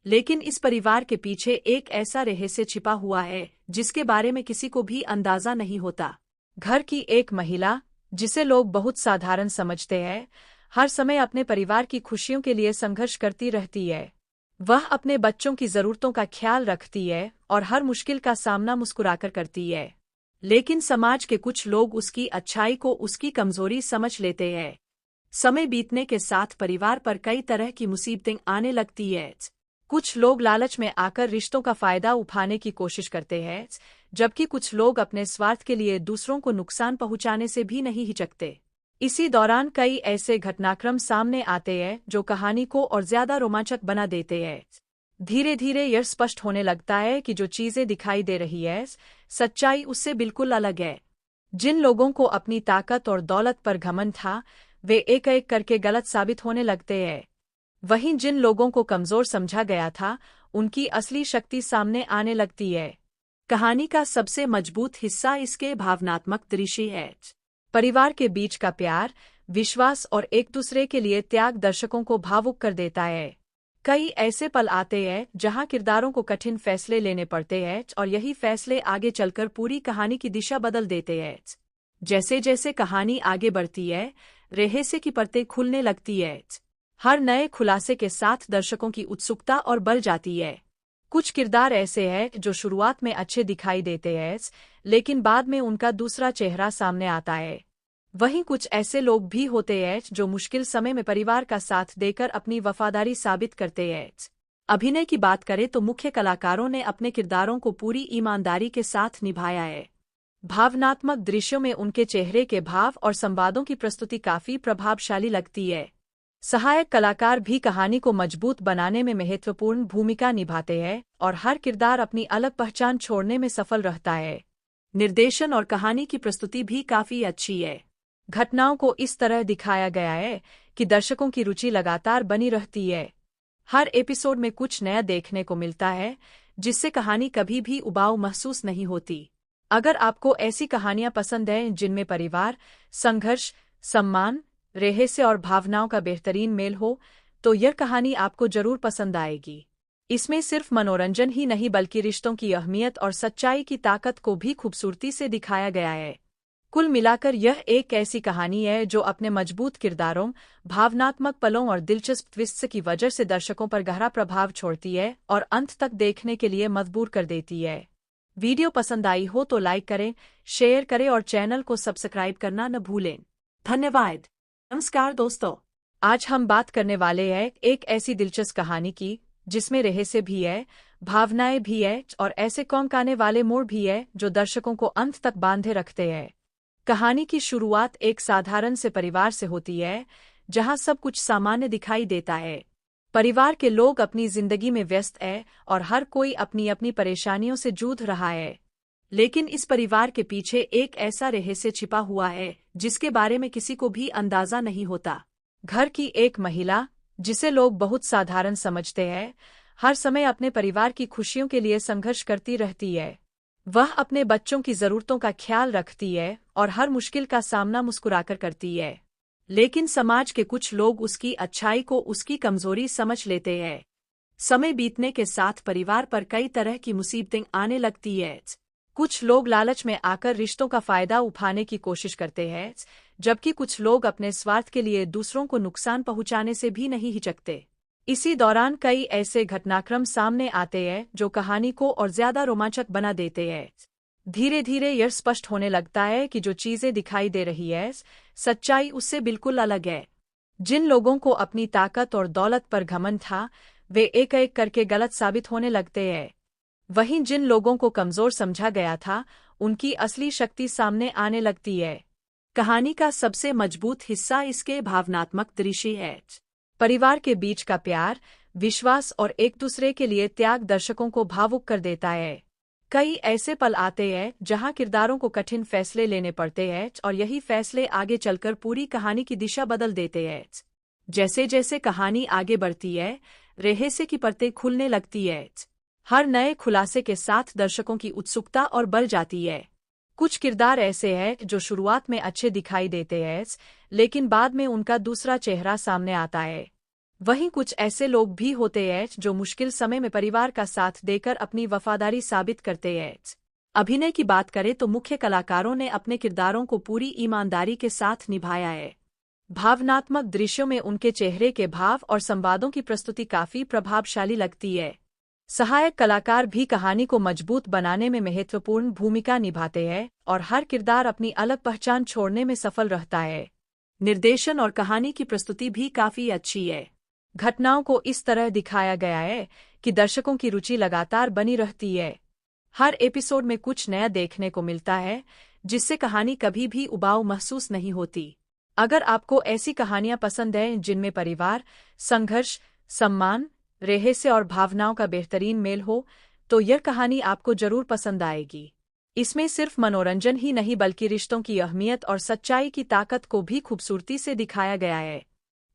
लेकिन इस परिवार के पीछे एक ऐसा रहस्य छिपा हुआ है जिसके बारे में किसी को भी अंदाजा नहीं होता। घर की एक महिला, जिसे लोग बहुत साधारण समझते हैं, हर समय अपने परिवार की खुशियों के लिए संघर्ष करती रहती है। वह अपने बच्चों की जरूरतों का ख्याल रखती है और हर मुश्किल का सामना मुस्कुराकर करती है। लेकिन समाज के कुछ लोग उसकी अच्छाई को उसकी कमजोरी समझ लेते हैं। समय बीतने के साथ परिवार पर कई तरह की मुसीबतें आने लगती है। कुछ लोग लालच में आकर रिश्तों का फायदा उठाने की कोशिश करते हैं, जबकि कुछ लोग अपने स्वार्थ के लिए दूसरों को नुकसान पहुंचाने से भी नहीं हिचकते। इसी दौरान कई ऐसे घटनाक्रम सामने आते हैं जो कहानी को और ज्यादा रोमांचक बना देते हैं। धीरे धीरे यह स्पष्ट होने लगता है कि जो चीजें दिखाई दे रही है, सच्चाई उससे बिल्कुल अलग है। जिन लोगों को अपनी ताकत और दौलत पर घमंड था, वे एक एक करके गलत साबित होने लगते हैं। वहीं जिन लोगों को कमजोर समझा गया था, उनकी असली शक्ति सामने आने लगती है। कहानी का सबसे मजबूत हिस्सा इसके भावनात्मक दृश्य है। परिवार के बीच का प्यार, विश्वास और एक दूसरे के लिए त्याग दर्शकों को भावुक कर देता है। कई ऐसे पल आते हैं जहां किरदारों को कठिन फैसले लेने पड़ते हैं और यही फैसले आगे चलकर पूरी कहानी की दिशा बदल देते हैं। जैसे जैसे कहानी आगे बढ़ती है, रहस्य की परतें खुलने लगती है। हर नए खुलासे के साथ दर्शकों की उत्सुकता और बढ़ जाती है। कुछ किरदार ऐसे हैं जो शुरुआत में अच्छे दिखाई देते हैं, लेकिन बाद में उनका दूसरा चेहरा सामने आता है। वहीं कुछ ऐसे लोग भी होते हैं जो मुश्किल समय में परिवार का साथ देकर अपनी वफादारी साबित करते हैं। अभिनय की बात करें तो मुख्य कलाकारों ने अपने किरदारों को पूरी ईमानदारी के साथ निभाया है। भावनात्मक दृश्यों में उनके चेहरे के भाव और संवादों की प्रस्तुति काफी प्रभावशाली लगती है। सहायक कलाकार भी कहानी को मजबूत बनाने में महत्वपूर्ण भूमिका निभाते हैं और हर किरदार अपनी अलग पहचान छोड़ने में सफल रहता है। निर्देशन और कहानी की प्रस्तुति भी काफी अच्छी है। घटनाओं को इस तरह दिखाया गया है कि दर्शकों की रुचि लगातार बनी रहती है। हर एपिसोड में कुछ नया देखने को मिलता है, जिससे कहानी कभी भी उबाऊ महसूस नहीं होती। अगर आपको ऐसी कहानियां पसंद हैं जिनमें परिवार, संघर्ष, सम्मान, रहस्य और भावनाओं का बेहतरीन मेल हो, तो यह कहानी आपको जरूर पसंद आएगी। इसमें सिर्फ मनोरंजन ही नहीं बल्कि रिश्तों की अहमियत और सच्चाई की ताकत को भी खूबसूरती से दिखाया गया है। कुल मिलाकर यह एक ऐसी कहानी है जो अपने मजबूत किरदारों, भावनात्मक पलों और दिलचस्प ट्विस्ट्स की वजह से दर्शकों पर गहरा प्रभाव छोड़ती है और अंत तक देखने के लिए मजबूर कर देती है। वीडियो पसंद आई हो तो लाइक करें, शेयर करें और चैनल को सब्सक्राइब करना न भूलें। धन्यवाद। नमस्कार दोस्तों, आज हम बात करने वाले हैं एक ऐसी दिलचस्प कहानी की जिसमें रहस्य भी है, भावनाएं भी है और ऐसे कौंकाने वाले मोड़ भी है जो दर्शकों को अंत तक बांधे रखते हैं। कहानी की शुरुआत एक साधारण से परिवार से होती है, जहां सब कुछ सामान्य दिखाई देता है। परिवार के लोग अपनी जिंदगी में व्यस्त है और हर कोई अपनी अपनी परेशानियों से जूझ रहा है। लेकिन इस परिवार के पीछे एक ऐसा रहस्य छिपा हुआ है जिसके बारे में किसी को भी अंदाजा नहीं होता। घर की एक महिला, जिसे लोग बहुत साधारण समझते हैं, हर समय अपने परिवार की खुशियों के लिए संघर्ष करती रहती है। वह अपने बच्चों की जरूरतों का ख्याल रखती है और हर मुश्किल का सामना मुस्कुराकर करती है। लेकिन समाज के कुछ लोग उसकी अच्छाई को उसकी कमजोरी समझ लेते हैं। समय बीतने के साथ परिवार पर कई तरह की मुसीबतें आने लगती है। कुछ लोग लालच में आकर रिश्तों का फायदा उठाने की कोशिश करते हैं, जबकि कुछ लोग अपने स्वार्थ के लिए दूसरों को नुकसान पहुंचाने से भी नहीं हिचकते। इसी दौरान कई ऐसे घटनाक्रम सामने आते हैं जो कहानी को और ज्यादा रोमांचक बना देते हैं। धीरे धीरे यह स्पष्ट होने लगता है कि जो चीजें दिखाई दे रही है, सच्चाई उससे बिल्कुल अलग है। जिन लोगों को अपनी ताकत और दौलत पर घमंड था, वे एक एक करके गलत साबित होने लगते हैं। वहीं जिन लोगों को कमजोर समझा गया था, उनकी असली शक्ति सामने आने लगती है। कहानी का सबसे मजबूत हिस्सा इसके भावनात्मक दृश्य है। परिवार के बीच का प्यार, विश्वास और एक दूसरे के लिए त्याग दर्शकों को भावुक कर देता है। कई ऐसे पल आते हैं जहां किरदारों को कठिन फैसले लेने पड़ते हैं और यही फैसले आगे चलकर पूरी कहानी की दिशा बदल देते हैं। जैसे जैसे कहानी आगे बढ़ती है, रहस्य की परतें खुलने लगती है। हर नए खुलासे के साथ दर्शकों की उत्सुकता और बढ़ जाती है। कुछ किरदार ऐसे हैं जो शुरुआत में अच्छे दिखाई देते हैं, लेकिन बाद में उनका दूसरा चेहरा सामने आता है। वहीं कुछ ऐसे लोग भी होते हैं जो मुश्किल समय में परिवार का साथ देकर अपनी वफादारी साबित करते हैं। अभिनय की बात करें तो मुख्य कलाकारों ने अपने किरदारों को पूरी ईमानदारी के साथ निभाया है। भावनात्मक दृश्यों में उनके चेहरे के भाव और संवादों की प्रस्तुति काफी प्रभावशाली लगती है। सहायक कलाकार भी कहानी को मजबूत बनाने में महत्वपूर्ण भूमिका निभाते हैं और हर किरदार अपनी अलग पहचान छोड़ने में सफल रहता है। निर्देशन और कहानी की प्रस्तुति भी काफी अच्छी है। घटनाओं को इस तरह दिखाया गया है कि दर्शकों की रुचि लगातार बनी रहती है। हर एपिसोड में कुछ नया देखने को मिलता है, जिससे कहानी कभी भी उबाऊ महसूस नहीं होती। अगर आपको ऐसी कहानियां पसंद हैं जिनमें परिवार, संघर्ष, सम्मान, रहस्य और भावनाओं का बेहतरीन मेल हो, तो यह कहानी आपको जरूर पसंद आएगी। इसमें सिर्फ मनोरंजन ही नहीं बल्कि रिश्तों की अहमियत और सच्चाई की ताकत को भी खूबसूरती से दिखाया गया है।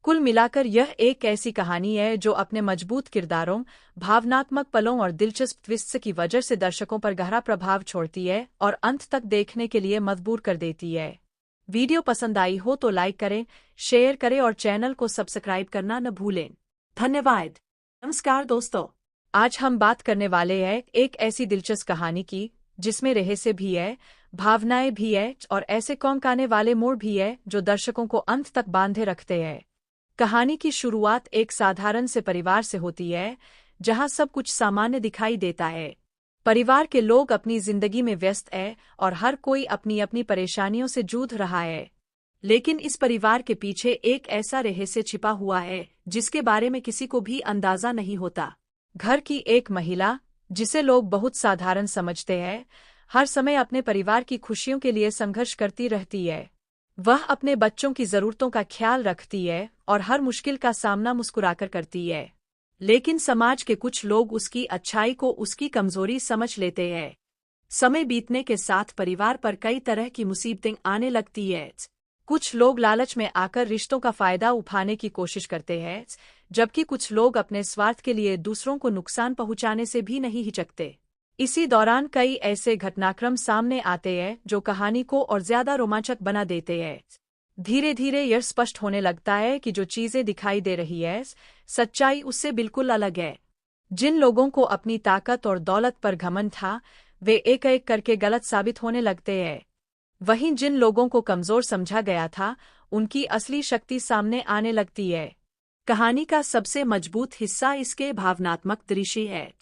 कुल मिलाकर यह एक ऐसी कहानी है जो अपने मजबूत किरदारों, भावनात्मक पलों और दिलचस्प ट्विस्ट की वजह से दर्शकों पर गहरा प्रभाव छोड़ती है और अंत तक देखने के लिए मजबूर कर देती है। वीडियो पसंद आई हो तो लाइक करें, शेयर करें और चैनल को सब्सक्राइब करना न भूलें। धन्यवाद। नमस्कार दोस्तों, आज हम बात करने वाले हैं एक ऐसी दिलचस्प कहानी की जिसमें रहस्य भी है, भावनाएं भी है और ऐसे कौंकाने वाले मोड़ भी है जो दर्शकों को अंत तक बांधे रखते हैं। कहानी की शुरुआत एक साधारण से परिवार से होती है, जहां सब कुछ सामान्य दिखाई देता है। परिवार के लोग अपनी जिंदगी में व्यस्त है और हर कोई अपनी अपनी परेशानियों से जूझ रहा है। लेकिन इस परिवार के पीछे एक ऐसा रहस्य छिपा हुआ है जिसके बारे में किसी को भी अंदाजा नहीं होता। घर की एक महिला, जिसे लोग बहुत साधारण समझते हैं, हर समय अपने परिवार की खुशियों के लिए संघर्ष करती रहती है। वह अपने बच्चों की जरूरतों का ख्याल रखती है और हर मुश्किल का सामना मुस्कुराकर करती है। लेकिन समाज के कुछ लोग उसकी अच्छाई को उसकी कमजोरी समझ लेते हैं। समय बीतने के साथ परिवार पर कई तरह की मुसीबतें आने लगती है। कुछ लोग लालच में आकर रिश्तों का फायदा उठाने की कोशिश करते हैं, जबकि कुछ लोग अपने स्वार्थ के लिए दूसरों को नुकसान पहुंचाने से भी नहीं हिचकते। इसी दौरान कई ऐसे घटनाक्रम सामने आते हैं जो कहानी को और ज्यादा रोमांचक बना देते हैं। धीरे धीरे यह स्पष्ट होने लगता है कि जो चीजें दिखाई दे रही है, सच्चाई उससे बिल्कुल अलग है। जिन लोगों को अपनी ताकत और दौलत पर घमंड था, वे एक एक करके गलत साबित होने लगते हैं। वहीं जिन लोगों को कमजोर समझा गया था, उनकी असली शक्ति सामने आने लगती है। कहानी का सबसे मजबूत हिस्सा इसके भावनात्मक दृश्य है।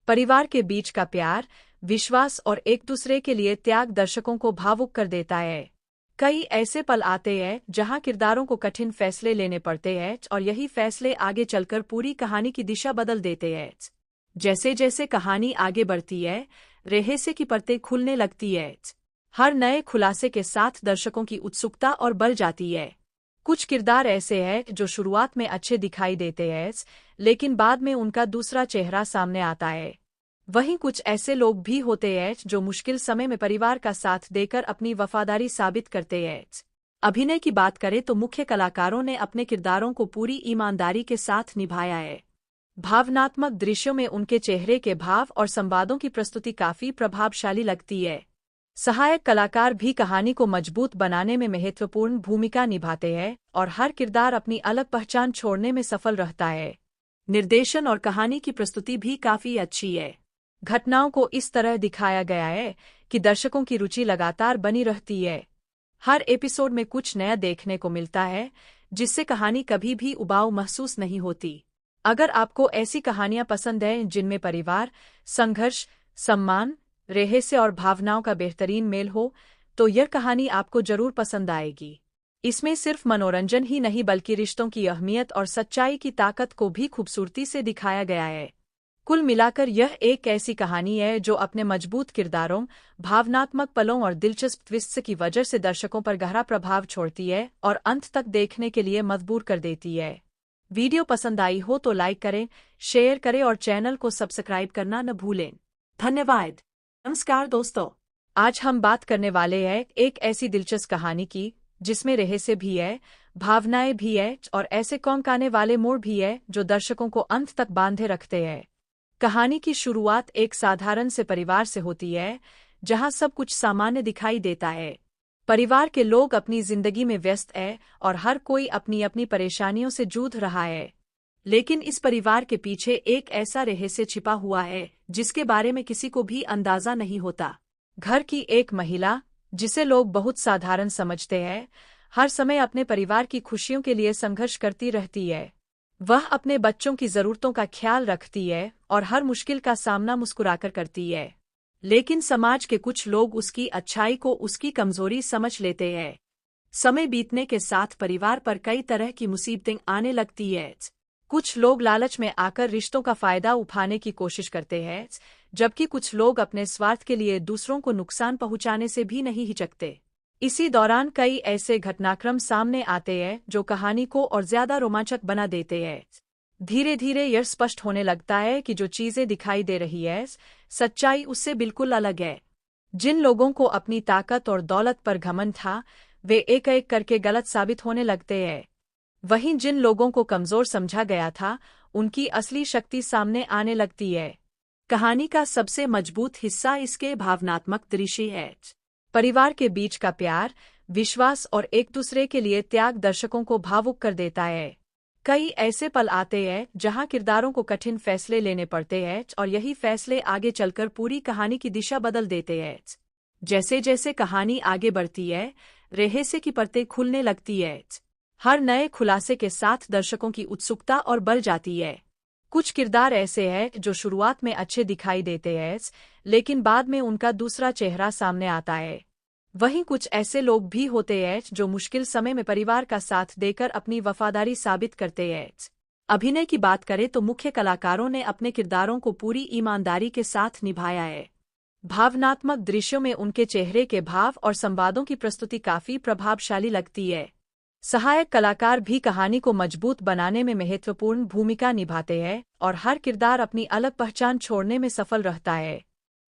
परिवार के बीच का प्यार, विश्वास और एक दूसरे के लिए त्याग दर्शकों को भावुक कर देता है। कई ऐसे पल आते हैं जहां किरदारों को कठिन फैसले लेने पड़ते हैं और यही फैसले आगे चलकर पूरी कहानी की दिशा बदल देते हैं। जैसे जैसे कहानी आगे बढ़ती है, रहस्य की परतें खुलने लगती है। हर नए खुलासे के साथ दर्शकों की उत्सुकता और बढ़ जाती है। कुछ किरदार ऐसे हैं जो शुरुआत में अच्छे दिखाई देते हैं, लेकिन बाद में उनका दूसरा चेहरा सामने आता है। वहीं कुछ ऐसे लोग भी होते हैं जो मुश्किल समय में परिवार का साथ देकर अपनी वफादारी साबित करते हैं। अभिनय की बात करें तो मुख्य कलाकारों ने अपने किरदारों को पूरी ईमानदारी के साथ निभाया है। भावनात्मक दृश्यों में उनके चेहरे के भाव और संवादों की प्रस्तुति काफी प्रभावशाली लगती है। सहायक कलाकार भी कहानी को मजबूत बनाने में महत्वपूर्ण भूमिका निभाते हैं और हर किरदार अपनी अलग पहचान छोड़ने में सफल रहता है। निर्देशन और कहानी की प्रस्तुति भी काफी अच्छी है। घटनाओं को इस तरह दिखाया गया है कि दर्शकों की रुचि लगातार बनी रहती है। हर एपिसोड में कुछ नया देखने को मिलता है, जिससे कहानी कभी भी उबाऊ महसूस नहीं होती। अगर आपको ऐसी कहानियां पसंद हैं जिनमें परिवार, संघर्ष, सम्मान, रहस्य और भावनाओं का बेहतरीन मेल हो, तो यह कहानी आपको जरूर पसंद आएगी। इसमें सिर्फ मनोरंजन ही नहीं बल्कि रिश्तों की अहमियत और सच्चाई की ताकत को भी खूबसूरती से दिखाया गया है। कुल मिलाकर यह एक ऐसी कहानी है जो अपने मजबूत किरदारों, भावनात्मक पलों और दिलचस्प ट्विस्ट की वजह से दर्शकों पर गहरा प्रभाव छोड़ती है और अंत तक देखने के लिए मजबूर कर देती है। वीडियो पसंद आई हो तो लाइक करें, शेयर करें और चैनल को सब्सक्राइब करना न भूलें। धन्यवाद। नमस्कार दोस्तों, आज हम बात करने वाले हैं एक ऐसी दिलचस्प कहानी की जिसमें रहस्य भी है, भावनाएं भी है और ऐसे चौंकाने वाले मोड़ भी है जो दर्शकों को अंत तक बांधे रखते हैं। कहानी की शुरुआत एक साधारण से परिवार से होती है, जहां सब कुछ सामान्य दिखाई देता है। परिवार के लोग अपनी जिंदगी में व्यस्त हैं और हर कोई अपनी अपनी परेशानियों से जूझ रहा है। लेकिन इस परिवार के पीछे एक ऐसा रहस्य छिपा हुआ है जिसके बारे में किसी को भी अंदाजा नहीं होता। घर की एक महिला, जिसे लोग बहुत साधारण समझते हैं, हर समय अपने परिवार की खुशियों के लिए संघर्ष करती रहती है। वह अपने बच्चों की जरूरतों का ख्याल रखती है और हर मुश्किल का सामना मुस्कुराकर करती है। लेकिन समाज के कुछ लोग उसकी अच्छाई को उसकी कमजोरी समझ लेते हैं। समय बीतने के साथ परिवार पर कई तरह की मुसीबतें आने लगती है। कुछ लोग लालच में आकर रिश्तों का फायदा उठाने की कोशिश करते हैं, जबकि कुछ लोग अपने स्वार्थ के लिए दूसरों को नुकसान पहुंचाने से भी नहीं हिचकते। इसी दौरान कई ऐसे घटनाक्रम सामने आते हैं जो कहानी को और ज्यादा रोमांचक बना देते हैं। धीरे धीरे यह स्पष्ट होने लगता है कि जो चीजें दिखाई दे रही है, सच्चाई उससे बिल्कुल अलग है। जिन लोगों को अपनी ताकत और दौलत पर घमंड था, वे एक एक करके गलत साबित होने लगते हैं। वहीं जिन लोगों को कमजोर समझा गया था, उनकी असली शक्ति सामने आने लगती है। कहानी का सबसे मजबूत हिस्सा इसके भावनात्मक दृश्य है। परिवार के बीच का प्यार, विश्वास और एक दूसरे के लिए त्याग दर्शकों को भावुक कर देता है। कई ऐसे पल आते हैं जहां किरदारों को कठिन फैसले लेने पड़ते हैं और यही फैसले आगे चलकर पूरी कहानी की दिशा बदल देते हैं। जैसे जैसे कहानी आगे बढ़ती है, रहस्य की परतें खुलने लगती है। हर नए खुलासे के साथ दर्शकों की उत्सुकता और बढ़ जाती है। कुछ किरदार ऐसे हैं जो शुरुआत में अच्छे दिखाई देते हैं, लेकिन बाद में उनका दूसरा चेहरा सामने आता है। वहीं कुछ ऐसे लोग भी होते हैं जो मुश्किल समय में परिवार का साथ देकर अपनी वफादारी साबित करते हैं। अभिनय की बात करें तो मुख्य कलाकारों ने अपने किरदारों को पूरी ईमानदारी के साथ निभाया है। भावनात्मक दृश्यों में उनके चेहरे के भाव और संवादों की प्रस्तुति काफी प्रभावशाली लगती है। सहायक कलाकार भी कहानी को मजबूत बनाने में महत्वपूर्ण भूमिका निभाते हैं और हर किरदार अपनी अलग पहचान छोड़ने में सफल रहता है।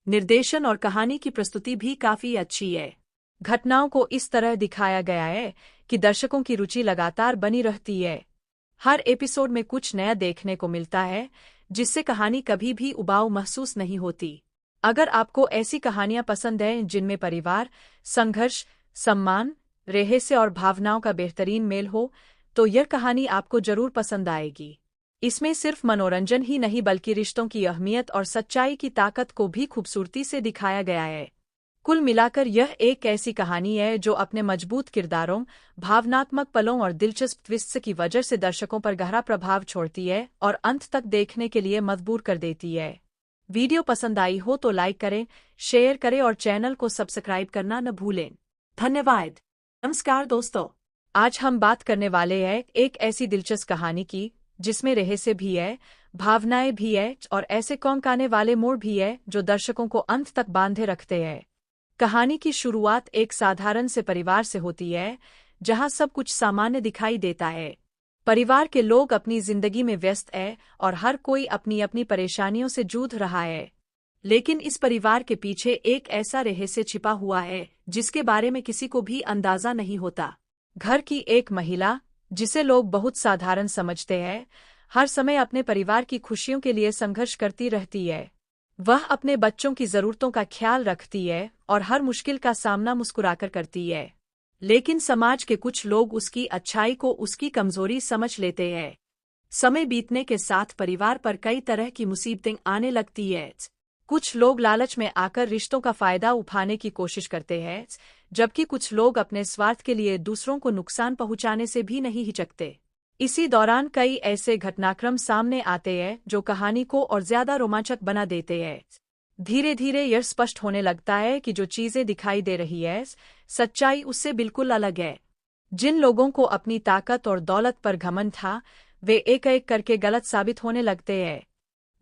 निर्देशन और कहानी की प्रस्तुति भी काफी अच्छी है। घटनाओं को इस तरह दिखाया गया है कि दर्शकों की रुचि लगातार बनी रहती है। हर एपिसोड में कुछ नया देखने को मिलता है, जिससे कहानी कभी भी उबाऊ महसूस नहीं होती। अगर आपको ऐसी कहानियां पसंद हैं जिनमें परिवार, संघर्ष, सम्मान, रहस्य और भावनाओं का बेहतरीन मेल हो, तो यह कहानी आपको जरूर पसंद आएगी। इसमें सिर्फ मनोरंजन ही नहीं बल्कि रिश्तों की अहमियत और सच्चाई की ताकत को भी खूबसूरती से दिखाया गया है। कुल मिलाकर यह एक ऐसी कहानी है जो अपने मजबूत किरदारों, भावनात्मक पलों और दिलचस्प ट्विस्ट की वजह से दर्शकों पर गहरा प्रभाव छोड़ती है और अंत तक देखने के लिए मजबूर कर देती है। वीडियो पसंद आई हो तो लाइक करें, शेयर करें और चैनल को सब्सक्राइब करना न भूलें। धन्यवाद। नमस्कार दोस्तों, आज हम बात करने वाले हैं एक ऐसी दिलचस्प कहानी की जिसमें रहस्य भी है, भावनाएं भी है और ऐसे कौंकाने वाले मोड़ भी है जो दर्शकों को अंत तक बांधे रखते हैं। कहानी की शुरुआत एक साधारण से परिवार से होती है, जहां सब कुछ सामान्य दिखाई देता है। परिवार के लोग अपनी जिंदगी में व्यस्त है और हर कोई अपनी अपनी परेशानियों से जूझ रहा है। लेकिन इस परिवार के पीछे एक ऐसा रहस्य छिपा हुआ है जिसके बारे में किसी को भी अंदाजा नहीं होता। घर की एक महिला, जिसे लोग बहुत साधारण समझते हैं, हर समय अपने परिवार की खुशियों के लिए संघर्ष करती रहती है। वह अपने बच्चों की जरूरतों का ख्याल रखती है और हर मुश्किल का सामना मुस्कुराकर करती है। लेकिन समाज के कुछ लोग उसकी अच्छाई को उसकी कमजोरी समझ लेते हैं। समय बीतने के साथ परिवार पर कई तरह की मुसीबतें आने लगती है। कुछ लोग लालच में आकर रिश्तों का फायदा उठाने की कोशिश करते हैं, जबकि कुछ लोग अपने स्वार्थ के लिए दूसरों को नुकसान पहुंचाने से भी नहीं हिचकते। इसी दौरान कई ऐसे घटनाक्रम सामने आते हैं जो कहानी को और ज्यादा रोमांचक बना देते हैं। धीरे धीरे यह स्पष्ट होने लगता है कि जो चीजें दिखाई दे रही है, सच्चाई उससे बिल्कुल अलग है। जिन लोगों को अपनी ताकत और दौलत पर घमंड था, वे एक एक करके गलत साबित होने लगते हैं।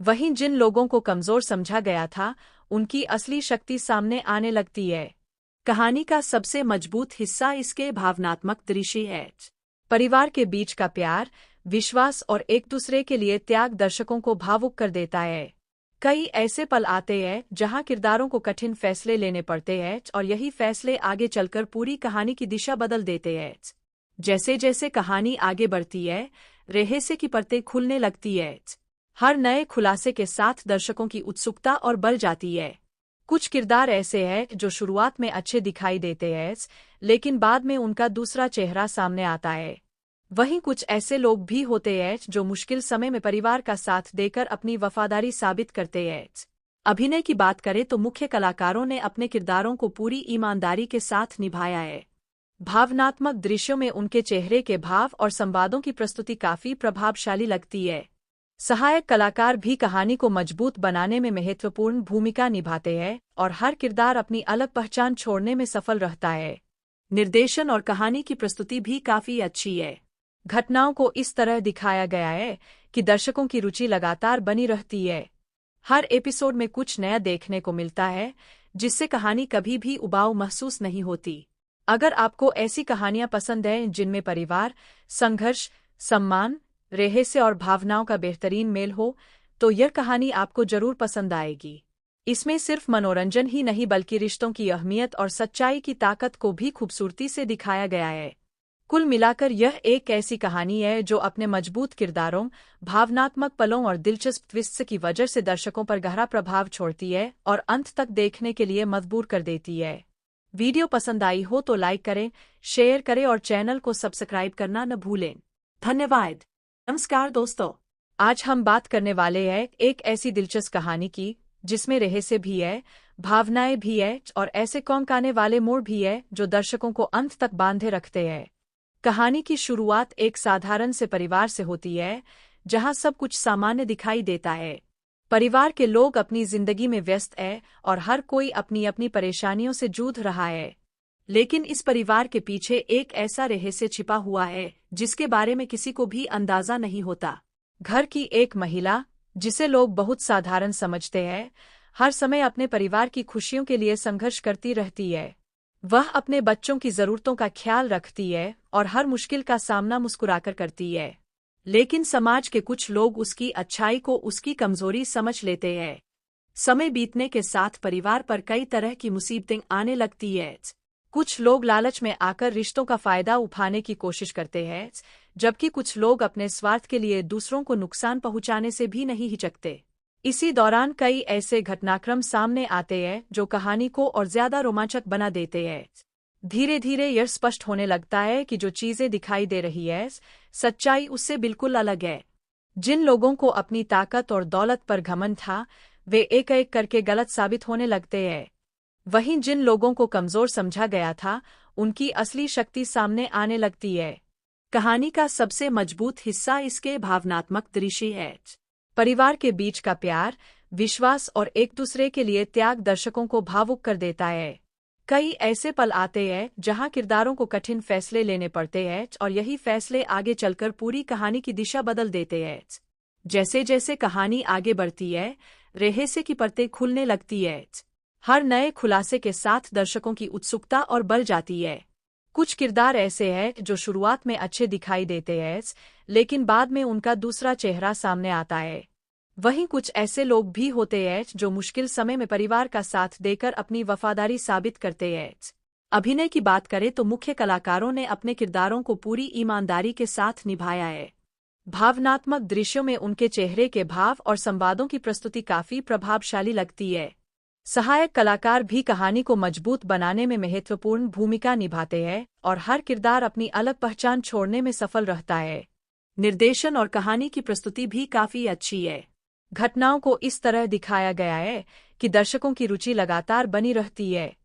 वहीं जिन लोगों को कमजोर समझा गया था, उनकी असली शक्ति सामने आने लगती है। कहानी का सबसे मजबूत हिस्सा इसके भावनात्मक दृश्य है। परिवार के बीच का प्यार, विश्वास और एक दूसरे के लिए त्याग दर्शकों को भावुक कर देता है। कई ऐसे पल आते हैं जहां किरदारों को कठिन फैसले लेने पड़ते हैं और यही फैसले आगे चलकर पूरी कहानी की दिशा बदल देते हैं। जैसे जैसे कहानी आगे बढ़ती है, रहस्य की परतें खुलने लगती है। हर नए खुलासे के साथ दर्शकों की उत्सुकता और बढ़ जाती है। कुछ किरदार ऐसे हैं जो शुरुआत में अच्छे दिखाई देते हैं, लेकिन बाद में उनका दूसरा चेहरा सामने आता है। वहीं कुछ ऐसे लोग भी होते हैं जो मुश्किल समय में परिवार का साथ देकर अपनी वफादारी साबित करते हैं। अभिनय की बात करें तो मुख्य कलाकारों ने अपने किरदारों को पूरी ईमानदारी के साथ निभाया है। भावनात्मक दृश्यों में उनके चेहरे के भाव और संवादों की प्रस्तुति काफी प्रभावशाली लगती है। सहायक कलाकार भी कहानी को मजबूत बनाने में महत्वपूर्ण भूमिका निभाते हैं और हर किरदार अपनी अलग पहचान छोड़ने में सफल रहता है। निर्देशन और कहानी की प्रस्तुति भी काफी अच्छी है। घटनाओं को इस तरह दिखाया गया है कि दर्शकों की रुचि लगातार बनी रहती है। हर एपिसोड में कुछ नया देखने को मिलता है, जिससे कहानी कभी भी उबाऊ महसूस नहीं होती। अगर आपको ऐसी कहानियां पसंद हैं जिनमें परिवार, संघर्ष, सम्मान, रहस्य और भावनाओं का बेहतरीन मेल हो, तो यह कहानी आपको जरूर पसंद आएगी। इसमें सिर्फ मनोरंजन ही नहीं बल्कि रिश्तों की अहमियत और सच्चाई की ताकत को भी खूबसूरती से दिखाया गया है। कुल मिलाकर यह एक ऐसी कहानी है जो अपने मजबूत किरदारों, भावनात्मक पलों और दिलचस्प ट्विस्ट की वजह से दर्शकों पर गहरा प्रभाव छोड़ती है और अंत तक देखने के लिए मजबूर कर देती है। वीडियो पसंद आई हो तो लाइक करें, शेयर करें और चैनल को सब्सक्राइब करना न भूलें। धन्यवाद। नमस्कार दोस्तों, आज हम बात करने वाले हैं एक ऐसी दिलचस्प कहानी की जिसमें रहस्य भी है, भावनाएं भी है और ऐसे कौंकाने वाले मोड़ भी है जो दर्शकों को अंत तक बांधे रखते हैं। कहानी की शुरुआत एक साधारण से परिवार से होती है, जहां सब कुछ सामान्य दिखाई देता है। परिवार के लोग अपनी जिंदगी में व्यस्त है और हर कोई अपनी अपनी परेशानियों से जूझ रहा है। लेकिन इस परिवार के पीछे एक ऐसा रहस्य छिपा हुआ है जिसके बारे में किसी को भी अंदाजा नहीं होता। घर की एक महिला, जिसे लोग बहुत साधारण समझते हैं, हर समय अपने परिवार की खुशियों के लिए संघर्ष करती रहती है। वह अपने बच्चों की जरूरतों का ख्याल रखती है और हर मुश्किल का सामना मुस्कुराकर करती है। लेकिन समाज के कुछ लोग उसकी अच्छाई को उसकी कमजोरी समझ लेते हैं। समय बीतने के साथ परिवार पर कई तरह की मुसीबतें आने लगती है। कुछ लोग लालच में आकर रिश्तों का फायदा उठाने की कोशिश करते हैं, जबकि कुछ लोग अपने स्वार्थ के लिए दूसरों को नुकसान पहुंचाने से भी नहीं हिचकते। इसी दौरान कई ऐसे घटनाक्रम सामने आते हैं जो कहानी को और ज्यादा रोमांचक बना देते हैं। धीरे धीरे यह स्पष्ट होने लगता है कि जो चीजें दिखाई दे रही है, सच्चाई उससे बिल्कुल अलग है। जिन लोगों को अपनी ताकत और दौलत पर घमंड था, वे एक एक करके गलत साबित होने लगते हैं। वहीं जिन लोगों को कमजोर समझा गया था, उनकी असली शक्ति सामने आने लगती है। कहानी का सबसे मजबूत हिस्सा इसके भावनात्मक दृश्य है। परिवार के बीच का प्यार, विश्वास और एक दूसरे के लिए त्याग दर्शकों को भावुक कर देता है। कई ऐसे पल आते हैं जहां किरदारों को कठिन फैसले लेने पड़ते हैं और यही फैसले आगे चलकर पूरी कहानी की दिशा बदल देते हैं। जैसे जैसे कहानी आगे बढ़ती है, रहस्य की परतें खुलने लगती है। हर नए खुलासे के साथ दर्शकों की उत्सुकता और बढ़ जाती है। कुछ किरदार ऐसे हैं जो शुरुआत में अच्छे दिखाई देते हैं, लेकिन बाद में उनका दूसरा चेहरा सामने आता है। वहीं कुछ ऐसे लोग भी होते हैं जो मुश्किल समय में परिवार का साथ देकर अपनी वफादारी साबित करते हैं। अभिनय की बात करें तो मुख्य कलाकारों ने अपने किरदारों को पूरी ईमानदारी के साथ निभाया है। भावनात्मक दृश्यों में उनके चेहरे के भाव और संवादों की प्रस्तुति काफी प्रभावशाली लगती है। सहायक कलाकार भी कहानी को मजबूत बनाने में महत्वपूर्ण भूमिका निभाते हैं और हर किरदार अपनी अलग पहचान छोड़ने में सफल रहता है। निर्देशन और कहानी की प्रस्तुति भी काफी अच्छी है। घटनाओं को इस तरह दिखाया गया है कि दर्शकों की रुचि लगातार बनी रहती है।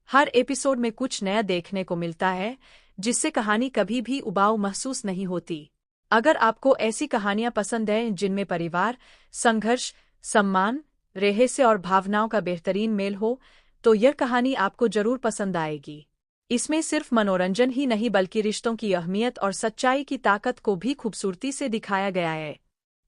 हर एपिसोड में कुछ नया देखने को मिलता है, जिससे कहानी कभी भी उबाऊ महसूस नहीं होती। अगर आपको ऐसी कहानियां पसंद हैं जिनमें परिवार, संघर्ष, सम्मान, रहस्य और भावनाओं का बेहतरीन मेल हो, तो यह कहानी आपको जरूर पसंद आएगी। इसमें सिर्फ मनोरंजन ही नहीं बल्कि रिश्तों की अहमियत और सच्चाई की ताकत को भी खूबसूरती से दिखाया गया है।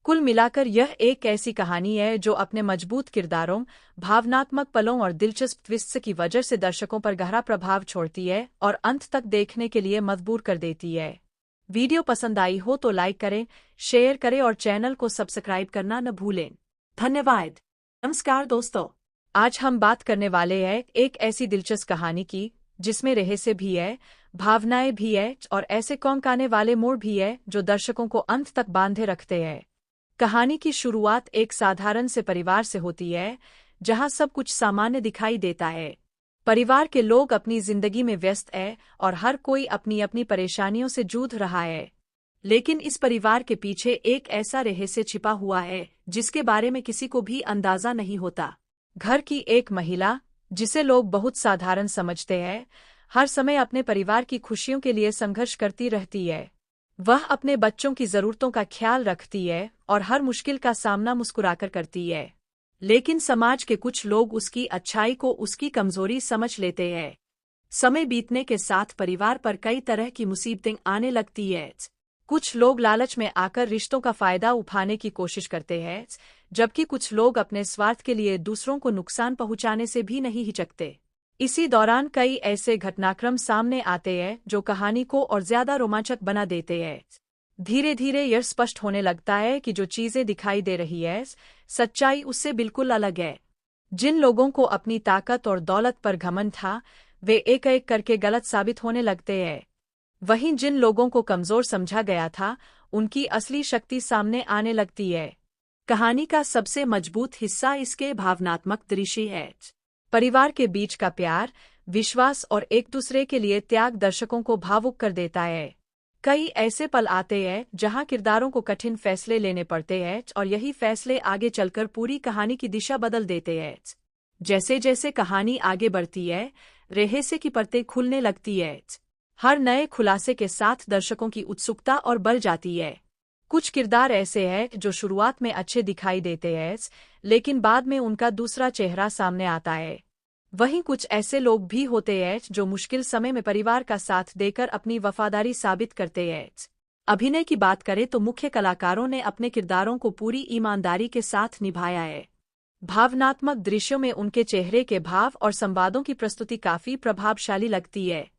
कुल मिलाकर यह एक ऐसी कहानी है जो अपने मजबूत किरदारों, भावनात्मक पलों और दिलचस्प ट्विस्ट्स की वजह से दर्शकों पर गहरा प्रभाव छोड़ती है और अंत तक देखने के लिए मजबूर कर देती है। वीडियो पसंद आई हो तो लाइक करें, शेयर करें और चैनल को सब्सक्राइब करना न भूलें। धन्यवाद। नमस्कार दोस्तों, आज हम बात करने वाले हैं एक ऐसी दिलचस्प कहानी की जिसमें रहस्य भी है, भावनाएं भी है और ऐसे कौंकाने वाले मोड़ भी है जो दर्शकों को अंत तक बांधे रखते हैं। कहानी की शुरुआत एक साधारण से परिवार से होती है, जहां सब कुछ सामान्य दिखाई देता है। परिवार के लोग अपनी जिंदगी में व्यस्त हैं और हर कोई अपनी अपनी परेशानियों से जूझ रहा है। लेकिन इस परिवार के पीछे एक ऐसा रहस्य छिपा हुआ है जिसके बारे में किसी को भी अंदाजा नहीं होता। घर की एक महिला, जिसे लोग बहुत साधारण समझते हैं, हर समय अपने परिवार की खुशियों के लिए संघर्ष करती रहती है। वह अपने बच्चों की जरूरतों का ख्याल रखती है और हर मुश्किल का सामना मुस्कुराकर करती है। लेकिन समाज के कुछ लोग उसकी अच्छाई को उसकी कमजोरी समझ लेते हैं। समय बीतने के साथ परिवार पर कई तरह की मुसीबतें आने लगती है। कुछ लोग लालच में आकर रिश्तों का फायदा उठाने की कोशिश करते हैं, जबकि कुछ लोग अपने स्वार्थ के लिए दूसरों को नुकसान पहुंचाने से भी नहीं हिचकते। इसी दौरान कई ऐसे घटनाक्रम सामने आते हैं जो कहानी को और ज्यादा रोमांचक बना देते हैं। धीरे धीरे यह स्पष्ट होने लगता है कि जो चीजें दिखाई दे रही है, सच्चाई उससे बिल्कुल अलग है। जिन लोगों को अपनी ताकत और दौलत पर घमंड था, वे एक एक करके गलत साबित होने लगते हैं। वहीं जिन लोगों को कमजोर समझा गया था, उनकी असली शक्ति सामने आने लगती है। कहानी का सबसे मजबूत हिस्सा इसके भावनात्मक दृश्य है। परिवार के बीच का प्यार, विश्वास और एक दूसरे के लिए त्याग दर्शकों को भावुक कर देता है। कई ऐसे पल आते हैं जहां किरदारों को कठिन फैसले लेने पड़ते हैं और यही फैसले आगे चलकर पूरी कहानी की दिशा बदल देते हैं। जैसे जैसे कहानी आगे बढ़ती है, रहस्य की परतें खुलने लगती है। हर नए खुलासे के साथ दर्शकों की उत्सुकता और बढ़ जाती है। कुछ किरदार ऐसे हैं जो शुरुआत में अच्छे दिखाई देते हैं, लेकिन बाद में उनका दूसरा चेहरा सामने आता है। वहीं कुछ ऐसे लोग भी होते हैं जो मुश्किल समय में परिवार का साथ देकर अपनी वफादारी साबित करते हैं। अभिनय की बात करें तो मुख्य कलाकारों ने अपने किरदारों को पूरी ईमानदारी के साथ निभाया है। भावनात्मक दृश्यों में उनके चेहरे के भाव और संवादों की प्रस्तुति काफी प्रभावशाली लगती है।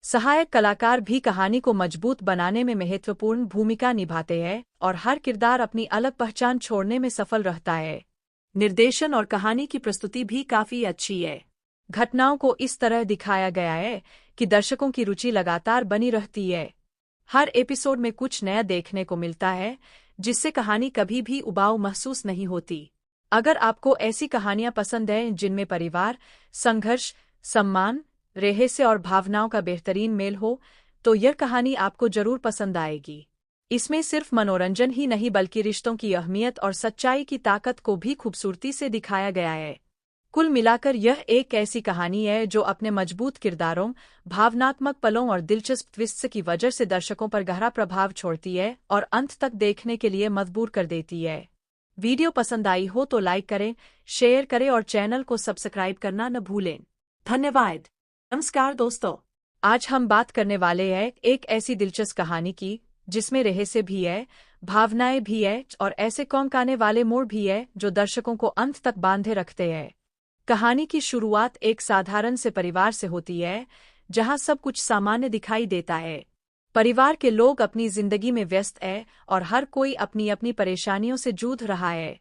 सहायक कलाकार भी कहानी को मजबूत बनाने में महत्वपूर्ण भूमिका निभाते हैं और हर किरदार अपनी अलग पहचान छोड़ने में सफल रहता है। निर्देशन और कहानी की प्रस्तुति भी काफी अच्छी है। घटनाओं को इस तरह दिखाया गया है कि दर्शकों की रुचि लगातार बनी रहती है। हर एपिसोड में कुछ नया देखने को मिलता है, जिससे कहानी कभी भी उबाऊ महसूस नहीं होती। अगर आपको ऐसी कहानियां पसंद हैं जिनमें परिवार, संघर्ष, सम्मान, रहस्य और भावनाओं का बेहतरीन मेल हो, तो यह कहानी आपको जरूर पसंद आएगी। इसमें सिर्फ मनोरंजन ही नहीं बल्कि रिश्तों की अहमियत और सच्चाई की ताकत को भी खूबसूरती से दिखाया गया है। कुल मिलाकर यह एक ऐसी कहानी है जो अपने मजबूत किरदारों, भावनात्मक पलों और दिलचस्प ट्विस्ट्स की वजह से दर्शकों पर गहरा प्रभाव छोड़ती है और अंत तक देखने के लिए मजबूर कर देती है। वीडियो पसंद आई हो तो लाइक करें, शेयर करें और चैनल को सब्सक्राइब करना न भूलें। धन्यवाद। नमस्कार दोस्तों, आज हम बात करने वाले हैं एक ऐसी दिलचस्प कहानी की जिसमें रहस्य भी है, भावनाएं भी है और ऐसे कौंकाने वाले मोड़ भी है जो दर्शकों को अंत तक बांधे रखते हैं। कहानी की शुरुआत एक साधारण से परिवार से होती है, जहां सब कुछ सामान्य दिखाई देता है। परिवार के लोग अपनी जिंदगी में व्यस्त है और हर कोई अपनी अपनी परेशानियों से जूझ रहा है।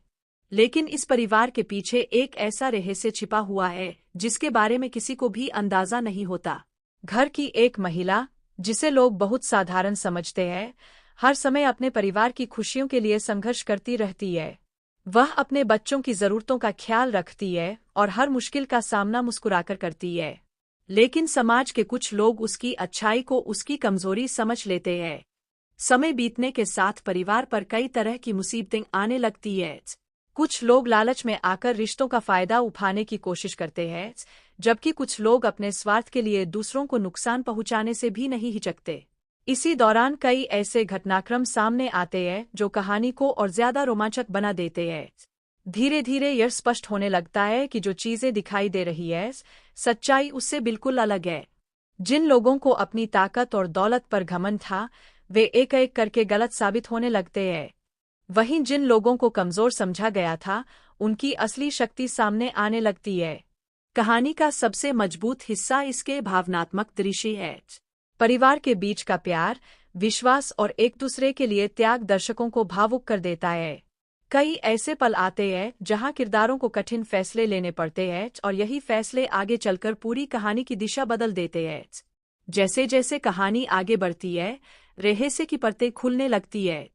लेकिन इस परिवार के पीछे एक ऐसा रहस्य छिपा हुआ है जिसके बारे में किसी को भी अंदाजा नहीं होता। घर की एक महिला, जिसे लोग बहुत साधारण समझते हैं, हर समय अपने परिवार की खुशियों के लिए संघर्ष करती रहती है। वह अपने बच्चों की जरूरतों का ख्याल रखती है और हर मुश्किल का सामना मुस्कुराकर करती है। लेकिन समाज के कुछ लोग उसकी अच्छाई को उसकी कमजोरी समझ लेते हैं। समय बीतने के साथ परिवार पर कई तरह की मुसीबतें आने लगती है। कुछ लोग लालच में आकर रिश्तों का फायदा उठाने की कोशिश करते हैं, जबकि कुछ लोग अपने स्वार्थ के लिए दूसरों को नुकसान पहुंचाने से भी नहीं हिचकते। इसी दौरान कई ऐसे घटनाक्रम सामने आते हैं जो कहानी को और ज्यादा रोमांचक बना देते हैं। धीरे धीरे यह स्पष्ट होने लगता है कि जो चीजें दिखाई दे रही है, सच्चाई उससे बिल्कुल अलग है। जिन लोगों को अपनी ताकत और दौलत पर घमंड था, वे एक एक करके गलत साबित होने लगते हैं। वहीं जिन लोगों को कमजोर समझा गया था, उनकी असली शक्ति सामने आने लगती है। कहानी का सबसे मजबूत हिस्सा इसके भावनात्मक दृश्य है। परिवार के बीच का प्यार, विश्वास और एक दूसरे के लिए त्याग दर्शकों को भावुक कर देता है। कई ऐसे पल आते हैं जहां किरदारों को कठिन फैसले लेने पड़ते हैं और यही फैसले आगे चलकर पूरी कहानी की दिशा बदल देते हैं। जैसे जैसे कहानी आगे बढ़ती है, रहस्य की परतें खुलने लगती है।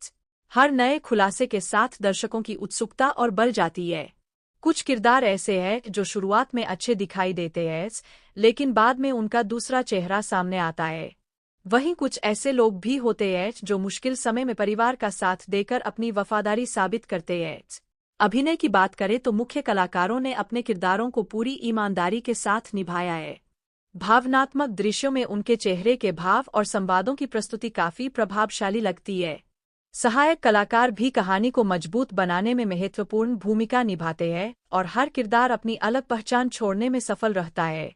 हर नए खुलासे के साथ दर्शकों की उत्सुकता और बढ़ जाती है। कुछ किरदार ऐसे हैं जो शुरुआत में अच्छे दिखाई देते हैं, लेकिन बाद में उनका दूसरा चेहरा सामने आता है। वहीं कुछ ऐसे लोग भी होते हैं जो मुश्किल समय में परिवार का साथ देकर अपनी वफादारी साबित करते हैं। अभिनय की बात करें तो मुख्य कलाकारों ने अपने किरदारों को पूरी ईमानदारी के साथ निभाया है। भावनात्मक दृश्यों में उनके चेहरे के भाव और संवादों की प्रस्तुति काफी प्रभावशाली लगती है। सहायक कलाकार भी कहानी को मजबूत बनाने में महत्वपूर्ण भूमिका निभाते हैं और हर किरदार अपनी अलग पहचान छोड़ने में सफल रहता है।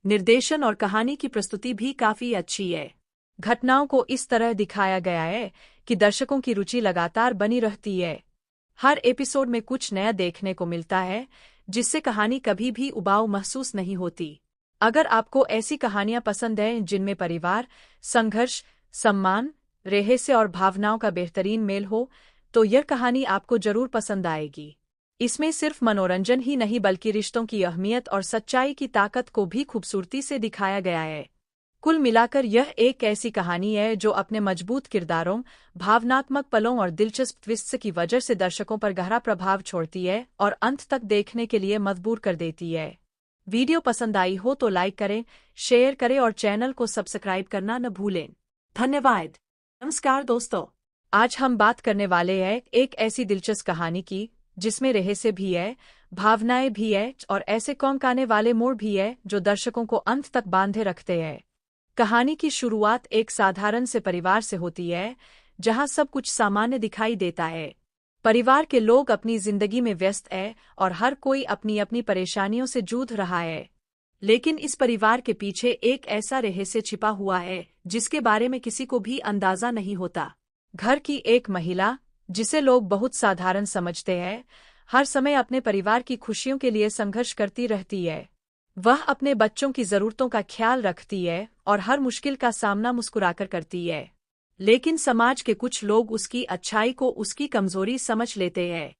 निर्देशन और कहानी की प्रस्तुति भी काफी अच्छी है। घटनाओं को इस तरह दिखाया गया है कि दर्शकों की रुचि लगातार बनी रहती है। हर एपिसोड में कुछ नया देखने को मिलता है, जिससे कहानी कभी भी उबाऊ महसूस नहीं होती। अगर आपको ऐसी कहानियां पसंद हैं जिनमें परिवार, संघर्ष, सम्मान, रहस्य और भावनाओं का बेहतरीन मेल हो, तो यह कहानी आपको जरूर पसंद आएगी। इसमें सिर्फ मनोरंजन ही नहीं बल्कि रिश्तों की अहमियत और सच्चाई की ताकत को भी खूबसूरती से दिखाया गया है। कुल मिलाकर यह एक ऐसी कहानी है जो अपने मजबूत किरदारों, भावनात्मक पलों और दिलचस्प ट्विस्ट्स की वजह से दर्शकों पर गहरा प्रभाव छोड़ती है और अंत तक देखने के लिए मजबूर कर देती है। वीडियो पसंद आई हो तो लाइक करें, शेयर करें और चैनल को सब्सक्राइब करना न भूलें। धन्यवाद। नमस्कार दोस्तों, आज हम बात करने वाले हैं एक ऐसी दिलचस्प कहानी की जिसमें रहस्य भी है, भावनाएं भी है और ऐसे कौंकाने वाले मोड़ भी है जो दर्शकों को अंत तक बांधे रखते हैं। कहानी की शुरुआत एक साधारण से परिवार से होती है, जहां सब कुछ सामान्य दिखाई देता है। परिवार के लोग अपनी जिंदगी में व्यस्त है और हर कोई अपनी अपनी परेशानियों से जूझ रहा है। लेकिन इस परिवार के पीछे एक ऐसा रहस्य छिपा हुआ है जिसके बारे में किसी को भी अंदाजा नहीं होता। घर की एक महिला, जिसे लोग बहुत साधारण समझते हैं, हर समय अपने परिवार की खुशियों के लिए संघर्ष करती रहती है। वह अपने बच्चों की जरूरतों का ख्याल रखती है और हर मुश्किल का सामना मुस्कुराकर करती है। लेकिन समाज के कुछ लोग उसकी अच्छाई को उसकी कमजोरी समझ लेते हैं।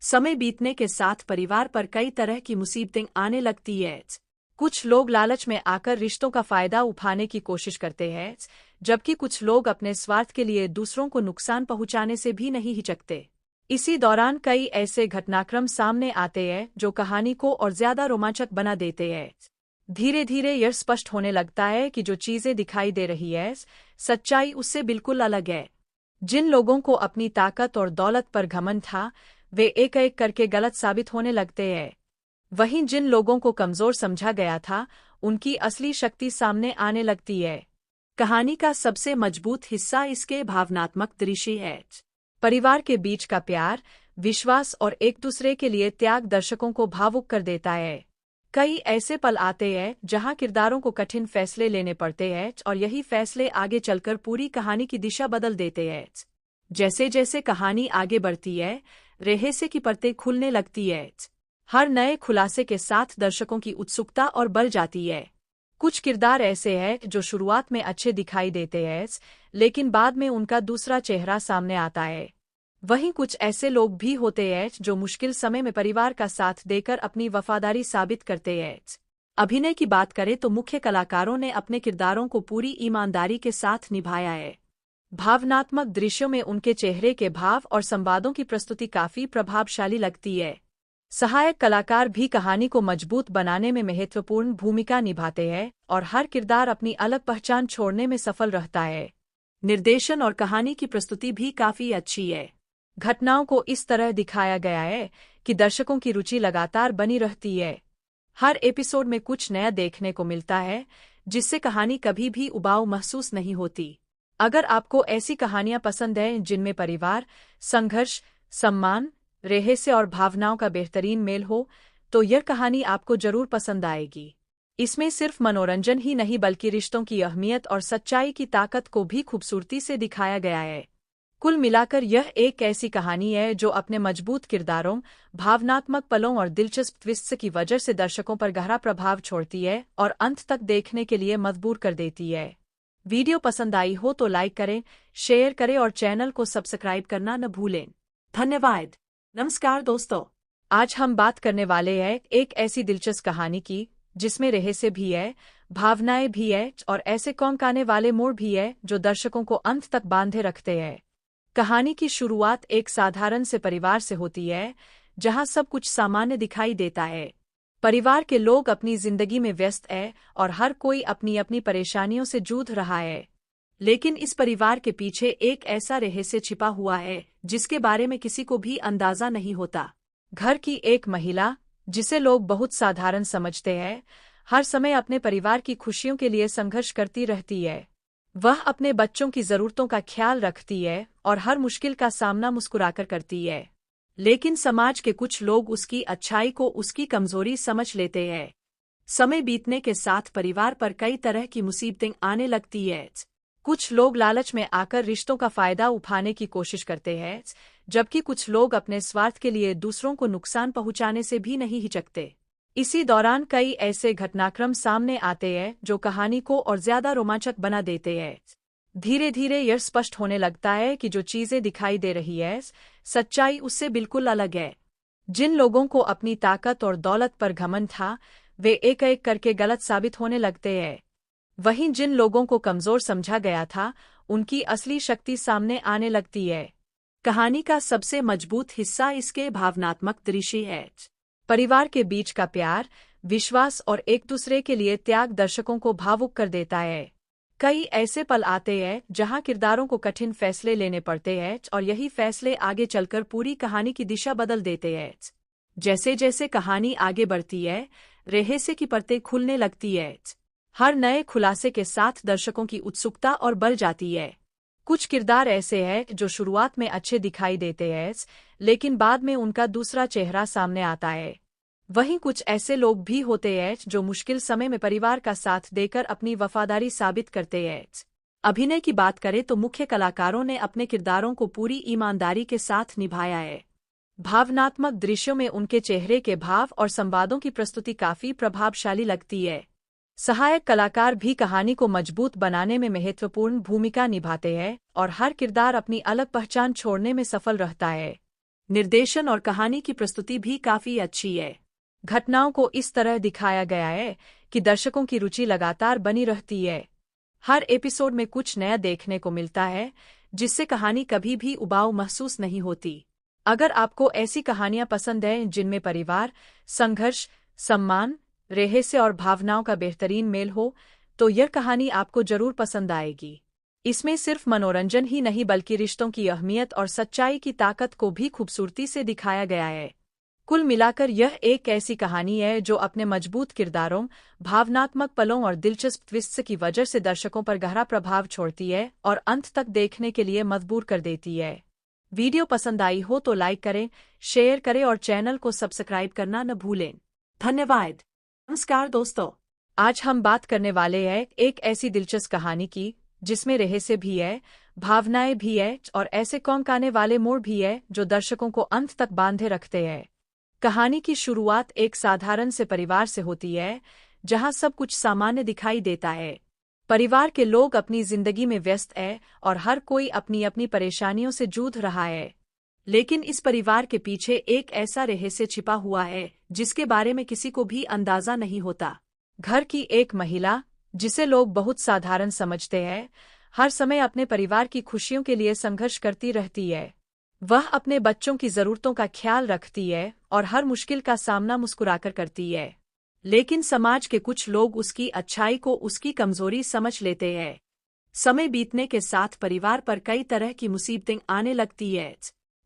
समय बीतने के साथ परिवार पर कई तरह की मुसीबतें आने लगती है। कुछ लोग लालच में आकर रिश्तों का फायदा उठाने की कोशिश करते हैं, जबकि कुछ लोग अपने स्वार्थ के लिए दूसरों को नुकसान पहुंचाने से भी नहीं हिचकते। इसी दौरान कई ऐसे घटनाक्रम सामने आते हैं जो कहानी को और ज्यादा रोमांचक बना देते हैं। धीरे धीरे यह स्पष्ट होने लगता है कि जो चीजें दिखाई दे रही है, सच्चाई उससे बिल्कुल अलग है। जिन लोगों को अपनी ताकत और दौलत पर घमंड था, वे एक एक करके गलत साबित होने लगते हैं। वहीं जिन लोगों को कमजोर समझा गया था, उनकी असली शक्ति सामने आने लगती है। कहानी का सबसे मजबूत हिस्सा इसके भावनात्मक दृश्य है। परिवार के बीच का प्यार, विश्वास और एक दूसरे के लिए त्याग दर्शकों को भावुक कर देता है। कई ऐसे पल आते हैं जहां किरदारों को कठिन फैसले लेने पड़ते हैं और यही फैसले आगे चलकर पूरी कहानी की दिशा बदल देते हैं। जैसे जैसे कहानी आगे बढ़ती है, रहस्य की परतें खुलने लगती है। हर नए खुलासे के साथ दर्शकों की उत्सुकता और बढ़ जाती है। कुछ किरदार ऐसे हैं जो शुरुआत में अच्छे दिखाई देते हैं, लेकिन बाद में उनका दूसरा चेहरा सामने आता है। वहीं कुछ ऐसे लोग भी होते हैं जो मुश्किल समय में परिवार का साथ देकर अपनी वफादारी साबित करते हैं। अभिनय की बात करें तो मुख्य कलाकारों ने अपने किरदारों को पूरी ईमानदारी के साथ निभाया है। भावनात्मक दृश्यों में उनके चेहरे के भाव और संवादों की प्रस्तुति काफी प्रभावशाली लगती है। सहायक कलाकार भी कहानी को मजबूत बनाने में महत्वपूर्ण भूमिका निभाते हैं और हर किरदार अपनी अलग पहचान छोड़ने में सफल रहता है। निर्देशन और कहानी की प्रस्तुति भी काफी अच्छी है। घटनाओं को इस तरह दिखाया गया है कि दर्शकों की रुचि लगातार बनी रहती है। हर एपिसोड में कुछ नया देखने को मिलता है, जिससे कहानी कभी भी उबाऊ महसूस नहीं होती। अगर आपको ऐसी कहानियां पसंद हैं जिनमें परिवार, संघर्ष, सम्मान, रहस्य और भावनाओं का बेहतरीन मेल हो, तो यह कहानी आपको जरूर पसंद आएगी। इसमें सिर्फ मनोरंजन ही नहीं बल्कि रिश्तों की अहमियत और सच्चाई की ताकत को भी खूबसूरती से दिखाया गया है। कुल मिलाकर यह एक ऐसी कहानी है जो अपने मजबूत किरदारों, भावनात्मक पलों और दिलचस्प ट्विस्ट्स की वजह से दर्शकों पर गहरा प्रभाव छोड़ती है और अंत तक देखने के लिए मजबूर कर देती है। वीडियो पसंद आई हो तो लाइक करें, शेयर करें और चैनल को सब्सक्राइब करना न भूलें। धन्यवाद। नमस्कार दोस्तों, आज हम बात करने वाले हैं एक ऐसी दिलचस्प कहानी की जिसमें रहस्य भी है, भावनाएं भी है और ऐसे चौंकाने वाले मोड़ भी है जो दर्शकों को अंत तक बांधे रखते हैं। कहानी की शुरुआत एक साधारण से परिवार से होती है, जहां सब कुछ सामान्य दिखाई देता है। परिवार के लोग अपनी जिंदगी में व्यस्त हैं और हर कोई अपनी अपनी परेशानियों से जूझ रहा है। लेकिन इस परिवार के पीछे एक ऐसा रहस्य छिपा हुआ है जिसके बारे में किसी को भी अंदाजा नहीं होता। घर की एक महिला, जिसे लोग बहुत साधारण समझते हैं, हर समय अपने परिवार की खुशियों के लिए संघर्ष करती रहती है। वह अपने बच्चों की जरूरतों का ख्याल रखती है और हर मुश्किल का सामना मुस्कुराकर करती है। लेकिन समाज के कुछ लोग उसकी अच्छाई को उसकी कमजोरी समझ लेते हैं। समय बीतने के साथ परिवार पर कई तरह की मुसीबतें आने लगती है। कुछ लोग लालच में आकर रिश्तों का फायदा उठाने की कोशिश करते हैं, जबकि कुछ लोग अपने स्वार्थ के लिए दूसरों को नुकसान पहुंचाने से भी नहीं हिचकते। इसी दौरान कई ऐसे घटनाक्रम सामने आते हैं जो कहानी को और ज्यादा रोमांचक बना देते हैं। धीरे धीरे यह स्पष्ट होने लगता है कि जो चीजें दिखाई दे रही है, सच्चाई उससे बिल्कुल अलग है। जिन लोगों को अपनी ताकत और दौलत पर घमंड था, वे एक एक करके गलत साबित होने लगते हैं। वहीं जिन लोगों को कमजोर समझा गया था, उनकी असली शक्ति सामने आने लगती है। कहानी का सबसे मजबूत हिस्सा इसके भावनात्मक दृश्य है। परिवार के बीच का प्यार, विश्वास और एक दूसरे के लिए त्याग दर्शकों को भावुक कर देता है। कई ऐसे पल आते हैं जहां किरदारों को कठिन फैसले लेने पड़ते हैं और यही फैसले आगे चलकर पूरी कहानी की दिशा बदल देते हैं। जैसे जैसे कहानी आगे बढ़ती है, रहस्य की परतें खुलने लगती है। हर नए खुलासे के साथ दर्शकों की उत्सुकता और बढ़ जाती है। कुछ किरदार ऐसे हैं जो शुरुआत में अच्छे दिखाई देते हैं, लेकिन बाद में उनका दूसरा चेहरा सामने आता है। वहीं कुछ ऐसे लोग भी होते हैं जो मुश्किल समय में परिवार का साथ देकर अपनी वफादारी साबित करते हैं। अभिनय की बात करें तो मुख्य कलाकारों ने अपने किरदारों को पूरी ईमानदारी के साथ निभाया है। भावनात्मक दृश्यों में उनके चेहरे के भाव और संवादों की प्रस्तुति काफी प्रभावशाली लगती है। सहायक कलाकार भी कहानी को मजबूत बनाने में महत्वपूर्ण भूमिका निभाते हैं और हर किरदार अपनी अलग पहचान छोड़ने में सफल रहता है। निर्देशन और कहानी की प्रस्तुति भी काफी अच्छी है। घटनाओं को इस तरह दिखाया गया है कि दर्शकों की रुचि लगातार बनी रहती है। हर एपिसोड में कुछ नया देखने को मिलता है, जिससे कहानी कभी भी उबाऊ महसूस नहीं होती। अगर आपको ऐसी कहानियां पसंद हैं जिनमें परिवार, संघर्ष, सम्मान, रहस्य और भावनाओं का बेहतरीन मेल हो, तो यह कहानी आपको जरूर पसंद आएगी। इसमें सिर्फ मनोरंजन ही नहीं बल्कि रिश्तों की अहमियत और सच्चाई की ताकत को भी खूबसूरती से दिखाया गया है। कुल मिलाकर यह एक ऐसी कहानी है जो अपने मजबूत किरदारों, भावनात्मक पलों और दिलचस्प ट्विस्ट्स की वजह से दर्शकों पर गहरा प्रभाव छोड़ती है और अंत तक देखने के लिए मजबूर कर देती है। वीडियो पसंद आई हो तो लाइक करें, शेयर करें और चैनल को सब्सक्राइब करना न भूलें। धन्यवाद। नमस्कार दोस्तों, आज हम बात करने वाले हैं एक ऐसी दिलचस्प कहानी की जिसमें रहस्य भी है, भावनाएं भी है और ऐसे कौंकाने वाले मोड़ भी है जो दर्शकों को अंत तक बांधे रखते हैं। कहानी की शुरुआत एक साधारण से परिवार से होती है, जहां सब कुछ सामान्य दिखाई देता है। परिवार के लोग अपनी जिंदगी में व्यस्त है और हर कोई अपनी अपनी परेशानियों से जूझ रहा है। लेकिन इस परिवार के पीछे एक ऐसा रहस्य छिपा हुआ है जिसके बारे में किसी को भी अंदाजा नहीं होता। घर की एक महिला, जिसे लोग बहुत साधारण समझते हैं, हर समय अपने परिवार की खुशियों के लिए संघर्ष करती रहती है। वह अपने बच्चों की जरूरतों का ख्याल रखती है और हर मुश्किल का सामना मुस्कुराकर करती है। लेकिन समाज के कुछ लोग उसकी अच्छाई को उसकी कमजोरी समझ लेते हैं। समय बीतने के साथ परिवार पर कई तरह की मुसीबतें आने लगती है।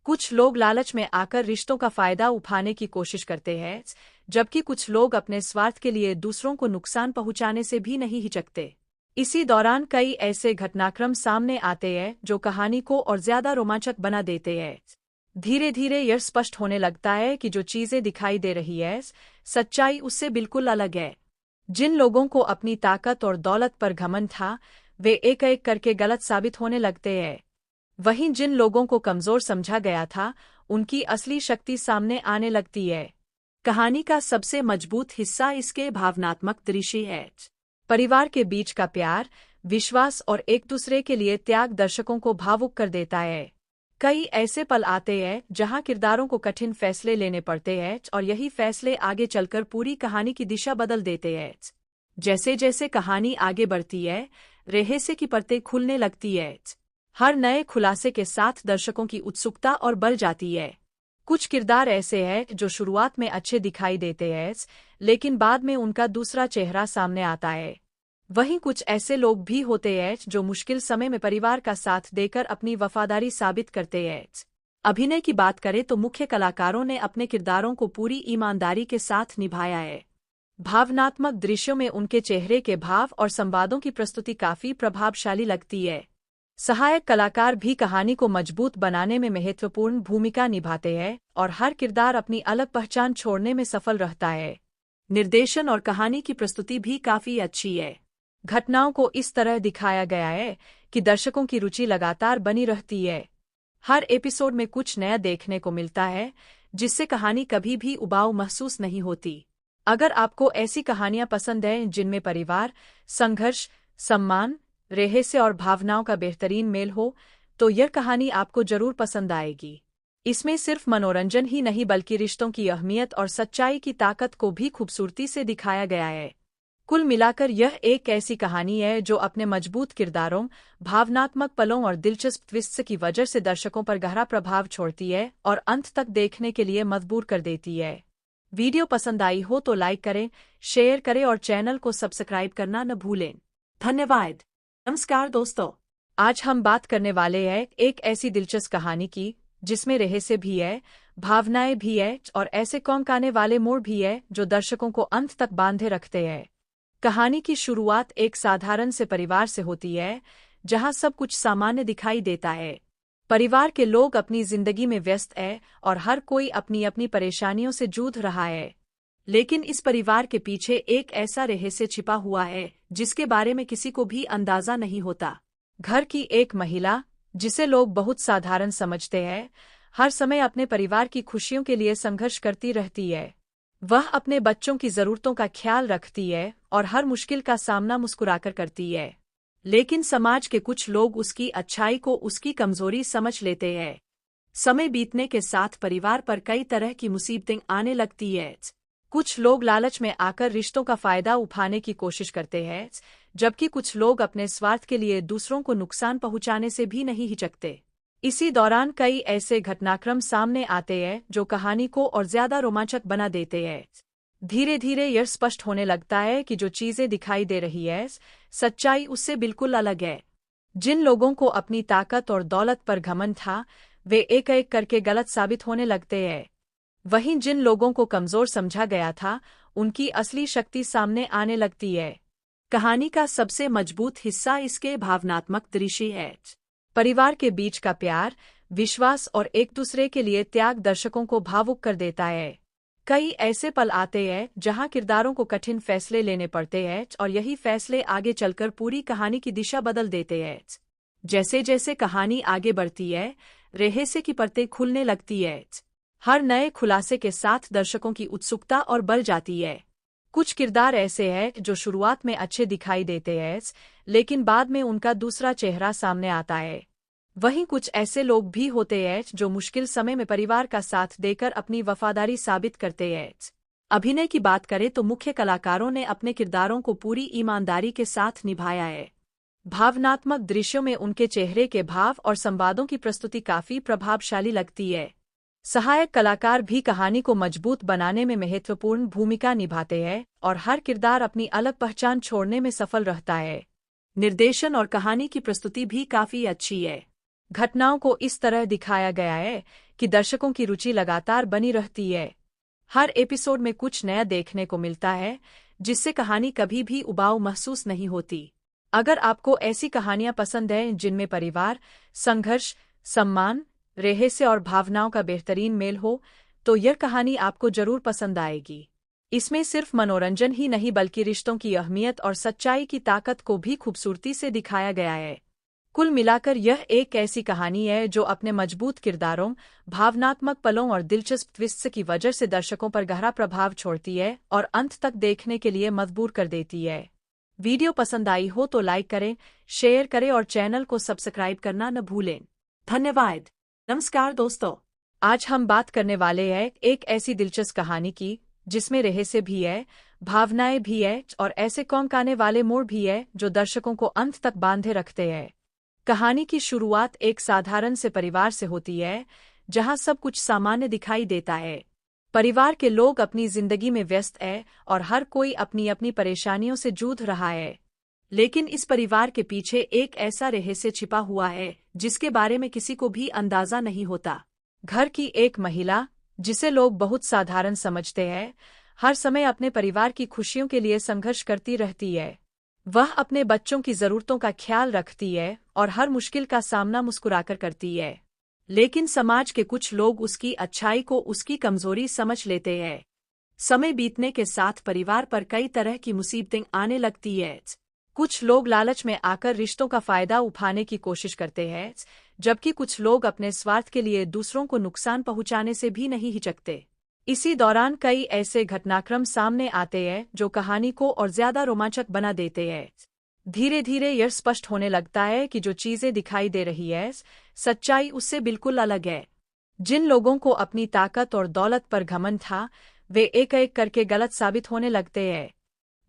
कुछ लोग लालच में आकर रिश्तों का फायदा उठाने की कोशिश करते हैं, जबकि कुछ लोग अपने स्वार्थ के लिए दूसरों को नुकसान पहुंचाने से भी नहीं हिचकते। इसी दौरान कई ऐसे घटनाक्रम सामने आते हैं जो कहानी को और ज्यादा रोमांचक बना देते हैं। धीरे धीरे यह स्पष्ट होने लगता है कि जो चीजें दिखाई दे रही है, सच्चाई उससे बिल्कुल अलग है। जिन लोगों को अपनी ताकत और दौलत पर घमंड था, वे एक एक करके गलत साबित होने लगते हैं। वहीं जिन लोगों को कमजोर समझा गया था, उनकी असली शक्ति सामने आने लगती है। कहानी का सबसे मजबूत हिस्सा इसके भावनात्मक दृश्य है। परिवार के बीच का प्यार, विश्वास और एक दूसरे के लिए त्याग दर्शकों को भावुक कर देता है। कई ऐसे पल आते हैं जहां किरदारों को कठिन फैसले लेने पड़ते हैं और यही फैसले आगे चलकर पूरी कहानी की दिशा बदल देते हैं। जैसे जैसे कहानी आगे बढ़ती है, रहस्य की परतें खुलने लगती है। हर नए खुलासे के साथ दर्शकों की उत्सुकता और बढ़ जाती है। कुछ किरदार ऐसे हैं जो शुरुआत में अच्छे दिखाई देते हैं, लेकिन बाद में उनका दूसरा चेहरा सामने आता है। वहीं कुछ ऐसे लोग भी होते हैं जो मुश्किल समय में परिवार का साथ देकर अपनी वफादारी साबित करते हैं। अभिनय की बात करें तो मुख्य कलाकारों ने अपने किरदारों को पूरी ईमानदारी के साथ निभाया है। भावनात्मक दृश्यों में उनके चेहरे के भाव और संवादों की प्रस्तुति काफी प्रभावशाली लगती है। सहायक कलाकार भी कहानी को मजबूत बनाने में महत्वपूर्ण भूमिका निभाते हैं और हर किरदार अपनी अलग पहचान छोड़ने में सफल रहता है। निर्देशन और कहानी की प्रस्तुति भी काफी अच्छी है। घटनाओं को इस तरह दिखाया गया है कि दर्शकों की रुचि लगातार बनी रहती है। हर एपिसोड में कुछ नया देखने को मिलता है, जिससे कहानी कभी भी उबाऊ महसूस नहीं होती। अगर आपको ऐसी कहानियां पसंद हैं जिनमें परिवार, संघर्ष, सम्मान, रहस्य और भावनाओं का बेहतरीन मेल हो, तो यह कहानी आपको जरूर पसंद आएगी। इसमें सिर्फ मनोरंजन ही नहीं बल्कि रिश्तों की अहमियत और सच्चाई की ताकत को भी खूबसूरती से दिखाया गया है। कुल मिलाकर यह एक ऐसी कहानी है जो अपने मजबूत किरदारों, भावनात्मक पलों और दिलचस्प ट्विस्ट की वजह से दर्शकों पर गहरा प्रभाव छोड़ती है और अंत तक देखने के लिए मजबूर कर देती है। वीडियो पसंद आई हो तो लाइक करें, शेयर करें और चैनल को सब्सक्राइब करना न भूलें। धन्यवाद। नमस्कार दोस्तों, आज हम बात करने वाले हैं एक ऐसी दिलचस्प कहानी की जिसमें रहस्य भी है, भावनाएं भी है और ऐसे कौंकाने वाले मोड़ भी है जो दर्शकों को अंत तक बांधे रखते हैं। कहानी की शुरुआत एक साधारण से परिवार से होती है, जहां सब कुछ सामान्य दिखाई देता है। परिवार के लोग अपनी जिंदगी में व्यस्त है और हर कोई अपनी अपनी परेशानियों से जूझ रहा है। लेकिन इस परिवार के पीछे एक ऐसा रहस्य छिपा हुआ है जिसके बारे में किसी को भी अंदाजा नहीं होता। घर की एक महिला, जिसे लोग बहुत साधारण समझते हैं, हर समय अपने परिवार की खुशियों के लिए संघर्ष करती रहती है। वह अपने बच्चों की जरूरतों का ख्याल रखती है और हर मुश्किल का सामना मुस्कुराकर करती है। लेकिन समाज के कुछ लोग उसकी अच्छाई को उसकी कमजोरी समझ लेते हैं। समय बीतने के साथ परिवार पर कई तरह की मुसीबतें आने लगती है। कुछ लोग लालच में आकर रिश्तों का फायदा उठाने की कोशिश करते हैं, जबकि कुछ लोग अपने स्वार्थ के लिए दूसरों को नुकसान पहुंचाने से भी नहीं हिचकते। इसी दौरान कई ऐसे घटनाक्रम सामने आते हैं जो कहानी को और ज्यादा रोमांचक बना देते हैं। धीरे धीरे यह स्पष्ट होने लगता है कि जो चीजें दिखाई दे रही है, सच्चाई उससे बिल्कुल अलग है। जिन लोगों को अपनी ताकत और दौलत पर घमंड था, वे एक एक करके गलत साबित होने लगते हैं। वहीं जिन लोगों को कमजोर समझा गया था, उनकी असली शक्ति सामने आने लगती है। कहानी का सबसे मजबूत हिस्सा इसके भावनात्मक दृश्य है। परिवार के बीच का प्यार, विश्वास और एक दूसरे के लिए त्याग दर्शकों को भावुक कर देता है। कई ऐसे पल आते हैं जहां किरदारों को कठिन फैसले लेने पड़ते हैं और यही फैसले आगे चलकर पूरी कहानी की दिशा बदल देते हैं। जैसे जैसे कहानी आगे बढ़ती है, रहस्य की परतें खुलने लगती है। हर नए खुलासे के साथ दर्शकों की उत्सुकता और बढ़ जाती है। कुछ किरदार ऐसे हैं जो शुरुआत में अच्छे दिखाई देते हैं, लेकिन बाद में उनका दूसरा चेहरा सामने आता है। वहीं कुछ ऐसे लोग भी होते हैं जो मुश्किल समय में परिवार का साथ देकर अपनी वफादारी साबित करते हैं। अभिनय की बात करें तो मुख्य कलाकारों ने अपने किरदारों को पूरी ईमानदारी के साथ निभाया है। भावनात्मक दृश्यों में उनके चेहरे के भाव और संवादों की प्रस्तुति काफी प्रभावशाली लगती है। सहायक कलाकार भी कहानी को मजबूत बनाने में महत्वपूर्ण भूमिका निभाते हैं और हर किरदार अपनी अलग पहचान छोड़ने में सफल रहता है। निर्देशन और कहानी की प्रस्तुति भी काफी अच्छी है। घटनाओं को इस तरह दिखाया गया है कि दर्शकों की रुचि लगातार बनी रहती है। हर एपिसोड में कुछ नया देखने को मिलता है, जिससे कहानी कभी भी उबाऊ महसूस नहीं होती। अगर आपको ऐसी कहानियां पसंद हैं जिनमें परिवार, संघर्ष, सम्मान, रहस्य और भावनाओं का बेहतरीन मेल हो, तो यह कहानी आपको जरूर पसंद आएगी। इसमें सिर्फ मनोरंजन ही नहीं बल्कि रिश्तों की अहमियत और सच्चाई की ताकत को भी खूबसूरती से दिखाया गया है। कुल मिलाकर यह एक ऐसी कहानी है जो अपने मजबूत किरदारों, भावनात्मक पलों और दिलचस्प ट्विस्ट की वजह से दर्शकों पर गहरा प्रभाव छोड़ती है और अंत तक देखने के लिए मजबूर कर देती है। वीडियो पसंद आई हो तो लाइक करें, शेयर करें और चैनल को सब्सक्राइब करना न भूलें। धन्यवाद। नमस्कार दोस्तों, आज हम बात करने वाले हैं एक ऐसी दिलचस्प कहानी की जिसमें रहस्य भी है, भावनाएं भी है और ऐसे चौंकाने वाले मोड़ भी है जो दर्शकों को अंत तक बांधे रखते हैं। कहानी की शुरुआत एक साधारण से परिवार से होती है, जहां सब कुछ सामान्य दिखाई देता है। परिवार के लोग अपनी जिंदगी में व्यस्त हैं और हर कोई अपनी अपनी परेशानियों से जूझ रहा है। लेकिन इस परिवार के पीछे एक ऐसा रहस्य छिपा हुआ है जिसके बारे में किसी को भी अंदाजा नहीं होता। घर की एक महिला, जिसे लोग बहुत साधारण समझते हैं, हर समय अपने परिवार की खुशियों के लिए संघर्ष करती रहती है। वह अपने बच्चों की जरूरतों का ख्याल रखती है और हर मुश्किल का सामना मुस्कुराकर करती है। लेकिन समाज के कुछ लोग उसकी अच्छाई को उसकी कमजोरी समझ लेते हैं। समय बीतने के साथ परिवार पर कई तरह की मुसीबतें आने लगती है। कुछ लोग लालच में आकर रिश्तों का फायदा उठाने की कोशिश करते हैं, जबकि कुछ लोग अपने स्वार्थ के लिए दूसरों को नुकसान पहुंचाने से भी नहीं हिचकते। इसी दौरान कई ऐसे घटनाक्रम सामने आते हैं जो कहानी को और ज्यादा रोमांचक बना देते हैं। धीरे धीरे यह स्पष्ट होने लगता है कि जो चीजें दिखाई दे रही है, सच्चाई उससे बिल्कुल अलग है। जिन लोगों को अपनी ताकत और दौलत पर घमंड था, वे एक एक करके गलत साबित होने लगते हैं।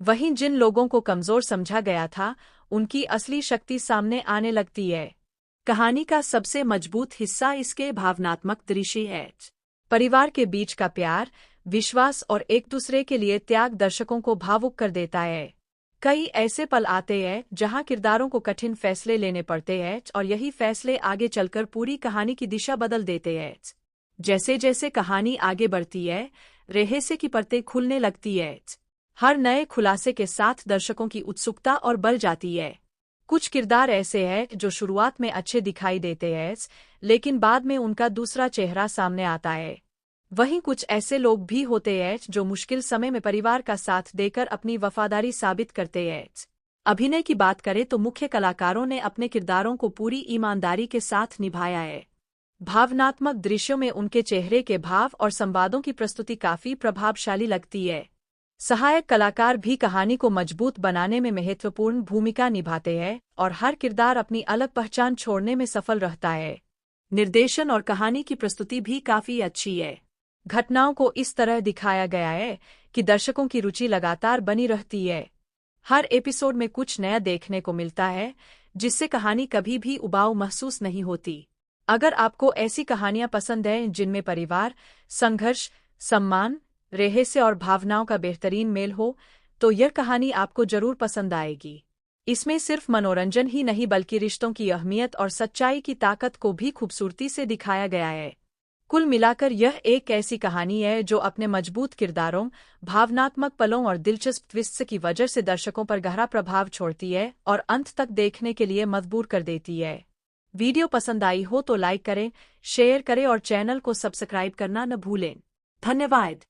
वहीं जिन लोगों को कमजोर समझा गया था, उनकी असली शक्ति सामने आने लगती है। कहानी का सबसे मजबूत हिस्सा इसके भावनात्मक दृश्य है। परिवार के बीच का प्यार, विश्वास और एक दूसरे के लिए त्याग दर्शकों को भावुक कर देता है। कई ऐसे पल आते हैं जहां किरदारों को कठिन फैसले लेने पड़ते हैं और यही फैसले आगे चलकर पूरी कहानी की दिशा बदल देते हैं। जैसे जैसे कहानी आगे बढ़ती है, रहस्य की परतें खुलने लगती है। हर नए खुलासे के साथ दर्शकों की उत्सुकता और बढ़ जाती है। कुछ किरदार ऐसे हैं जो शुरुआत में अच्छे दिखाई देते हैं, लेकिन बाद में उनका दूसरा चेहरा सामने आता है। वहीं कुछ ऐसे लोग भी होते हैं जो मुश्किल समय में परिवार का साथ देकर अपनी वफादारी साबित करते हैं। अभिनय की बात करें तो मुख्य कलाकारों ने अपने किरदारों को पूरी ईमानदारी के साथ निभाया है। भावनात्मक दृश्यों में उनके चेहरे के भाव और संवादों की प्रस्तुति काफी प्रभावशाली लगती है। सहायक कलाकार भी कहानी को मजबूत बनाने में महत्वपूर्ण भूमिका निभाते हैं और हर किरदार अपनी अलग पहचान छोड़ने में सफल रहता है। निर्देशन और कहानी की प्रस्तुति भी काफी अच्छी है। घटनाओं को इस तरह दिखाया गया है कि दर्शकों की रुचि लगातार बनी रहती है। हर एपिसोड में कुछ नया देखने को मिलता है, जिससे कहानी कभी भी उबाऊ महसूस नहीं होती। अगर आपको ऐसी कहानियां पसंद हैं जिनमें परिवार, संघर्ष, सम्मान, रहस्य और भावनाओं का बेहतरीन मेल हो, तो यह कहानी आपको जरूर पसंद आएगी। इसमें सिर्फ मनोरंजन ही नहीं बल्कि रिश्तों की अहमियत और सच्चाई की ताकत को भी खूबसूरती से दिखाया गया है। कुल मिलाकर यह एक ऐसी कहानी है जो अपने मजबूत किरदारों, भावनात्मक पलों और दिलचस्प ट्विस्ट की वजह से दर्शकों पर गहरा प्रभाव छोड़ती है और अंत तक देखने के लिए मजबूर कर देती है। वीडियो पसंद आई हो तो लाइक करें, शेयर करें और चैनल को सब्सक्राइब करना न भूलें। धन्यवाद।